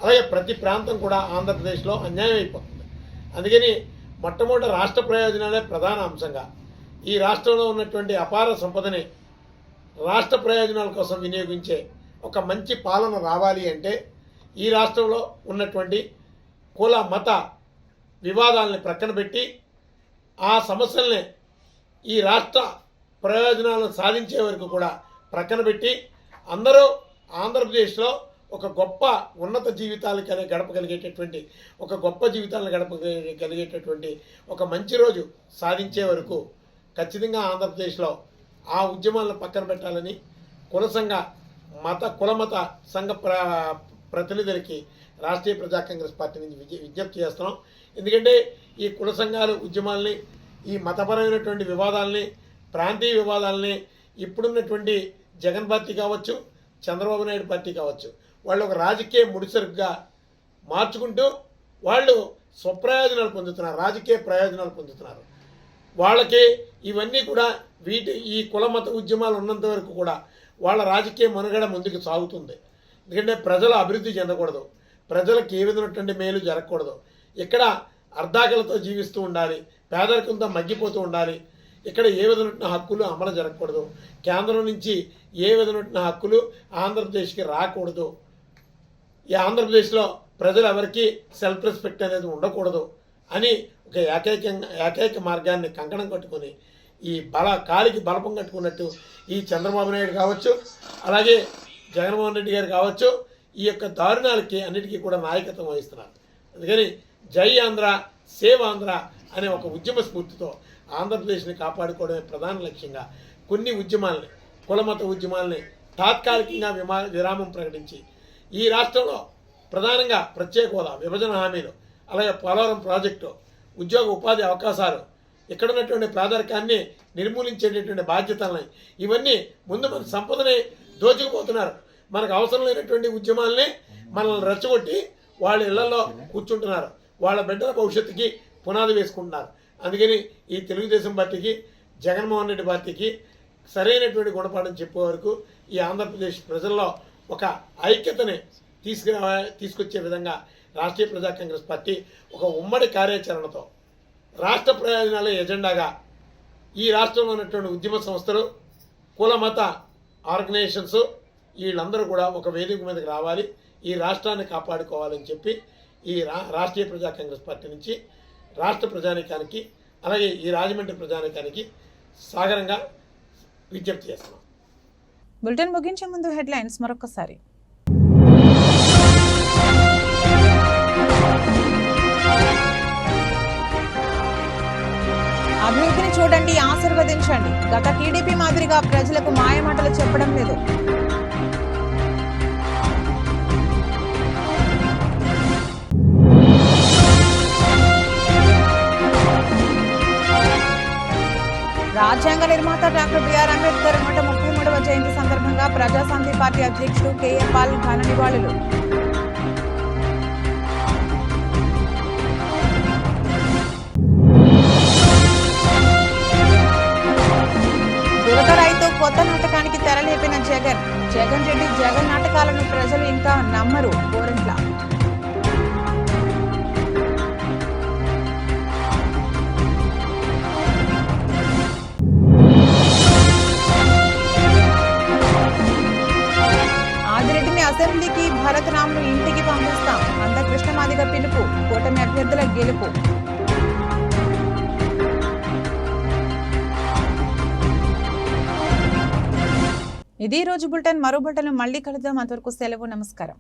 అలాగే ప్రతి ప్రాంతం కూడా ఆంధ్రప్రదేశ్లో అన్యాయం అయిపోతుంది. అందుకని మొట్టమొదటి రాష్ట్ర ప్రయోజనాలే ప్రధాన అంశంగా ఈ రాష్ట్రంలో ఉన్నటువంటి అపార సంపదని రాష్ట్ర ప్రయోజనాల కోసం వినియోగించే ఒక మంచి పాలన రావాలి అంటే ఈ రాష్ట్రంలో ఉన్నటువంటి కుల, మత వివాదాలని ప్రక్కన పెట్టి ఆ సమస్యల్ని ఈ రాష్ట్ర ప్రయోజనాలను సాధించే వరకు కూడా ప్రక్కన పెట్టి అందరూ ఆంధ్రప్రదేశ్లో ఒక గొప్ప ఉన్నత జీవితాలు గడపగలిగేటటువంటి, ఒక గొప్ప జీవితాలను గడపగలిగేటటువంటి ఒక మంచి రోజు సాధించే వరకు ఖచ్చితంగా ఆంధ్రప్రదేశ్లో ఆ ఉద్యమాలను పక్కన పెట్టాలని కులమత సంఘ ప్రతినిధులకి రాష్ట్రీయ ప్రజా కాంగ్రెస్ పార్టీ నుంచి విజ్ఞప్తి చేస్తున్నాం. ఎందుకంటే ఈ కుల సంఘాలు ఉద్యమాలని, ఈ మతపరమైనటువంటి వివాదాలని, ప్రాంతీయ వివాదాలని ఇప్పుడున్నటువంటి జగన్ పార్టీ కావచ్చు, చంద్రబాబు నాయుడు పార్టీ కావచ్చు, వాళ్ళు ఒక రాజకీయ ముడిసరుకుగా మార్చుకుంటూ వాళ్ళు స్వప్రయోజనాలు పొందుతున్నారు, రాజకీయ ప్రయోజనాలు పొందుతున్నారు. వాళ్ళకి ఇవన్నీ కూడా ఈ కుల మత ఉద్యమాలు ఉన్నంత వరకు కూడా వాళ్ళ రాజకీయ మనుగడ ముందుకు సాగుతుంది. ఎందుకంటే ప్రజలు అభివృద్ధి చెందకూడదు, ప్రజలకు ఏ విధమైనటువంటి మేలు జరగకూడదు. ఇక్కడ అర్ధాకలతో జీవిస్తూ ఉండాలి, పేదరికంతో మగ్గిపోతూ ఉండాలి. ఇక్కడ ఏ విధమైన హక్కులు అమలు జరగకూడదు, కేంద్రం నుంచి ఏ విధమైన హక్కులు ఆంధ్రప్రదేశ్కి రాకూడదు, ఈ ఆంధ్రప్రదేశ్లో ప్రజలు ఎవరికి సెల్ఫ్ రెస్పెక్ట్ అనేది ఉండకూడదు అని ఒక ఏకైక మార్గాన్ని కంకణం కట్టుకొని ఈ కాలికి బలపం కట్టుకున్నట్టు ఈ చంద్రబాబు నాయుడు కావచ్చు, అలాగే జగన్మోహన్ రెడ్డి గారు కావచ్చు, ఈ యొక్క దారుణాలకి అన్నిటికీ కూడా నాయకత్వం వహిస్తున్నారు. అందుకని జై ఆంధ్ర సేవ్ ఆంధ్ర అనే ఒక ఉద్యమ స్ఫూర్తితో ఆంధ్రప్రదేశ్ని కాపాడుకోవడమే ప్రధాన లక్ష్యంగా కొన్ని ఉద్యమాలని, కులమత ఉద్యమాలని తాత్కాలికంగా విరామం ప్రకటించి ఈ రాష్ట్రంలో ప్రధానంగా ప్రత్యేక హోదా, విభజన హామీలు, అలాగే పోలవరం ప్రాజెక్టు, ఉద్యోగ ఉపాధి అవకాశాలు, ఇక్కడ ఉన్నటువంటి పేదరికాన్ని నిర్మూలించేటటువంటి బాధ్యతలని, ఇవన్నీ ముందు మన సంపదని దోచుకుపోతున్నారు. మనకు అవసరం లేనటువంటి ఉద్యమాలని మనల్ని రెచ్చగొట్టి వాళ్ళ ఇళ్లలో కూర్చుంటున్నారు, వాళ్ళ బిడ్డల భవిష్యత్తుకి పునాది వేసుకుంటున్నారు. అందుకని ఈ తెలుగుదేశం పార్టీకి, జగన్మోహన్ రెడ్డి పార్టీకి సరైనటువంటి గుణపాఠం చెప్పే వరకు ఈ ఆంధ్రప్రదేశ్ ప్రజల్లో ఒక ఐక్యతని తీసుకొచ్చే విధంగా రాష్ట్రీయ ప్రజా కాంగ్రెస్ పార్టీ ఒక ఉమ్మడి కార్యాచరణతో రాష్ట్ర ప్రయోజనాల ఎజెండాగా ఈ రాష్ట్రంలో ఉన్నటువంటి ఉద్యమ సంస్థలు, కుల మత ఆర్గనైజేషన్స్ వీళ్ళందరూ కూడా ఒక వేదిక మీదకి రావాలి, ఈ రాష్ట్రాన్ని కాపాడుకోవాలని చెప్పి ఈ రాష్ట్రీయ ప్రజా కాంగ్రెస్ పార్టీ నుంచి రాష్ట్ర ప్రజానీకానికి, అలాగే ఈ రాజమండ్రి ప్రజానీకానికి సాగరంగా విజ్ఞప్తి చేస్తున్నాం. బులెటిన్ ముగించే ముందు హెడ్లైన్స్ మరొకసారి. అభివృద్ధిని చూడండి, ఆశీర్వదించండి. గత టీడీపీ మాదిరిగా ప్రజలకు మాయమాటలు చెప్పడం లేదు. రాజ్యాంగ నిర్మాత డాక్టర్ బిఆర్ అంబేద్కర్ 133వ జయంతి సందర్భంగా ప్రజాశాంతి పార్టీ అధ్యక్షుడు కేఏ పాల్ ఘన నివాళులు. దురదరాయితో కొత్త నాటకానికి తెరలేపిన జగన్ రెడ్డి జగన్ నాటకాలను ప్రజలు ఇంకా నమ్మరు. గోరంట్ల. ఆదిరెడ్డిని అసెంబ్లీకి, భరత్ రామ్ను ఇంటికి పంపిస్తాం. కృష్ణ మాదిగ పిలుపు. కూటమి అభ్యర్థుల గెలుపు. ఇది రోజు బులెటిన్. మరో బులెటిన్ మళ్ళీ కలుద్దాం. అంతవరకు సెలవు. నమస్కారం.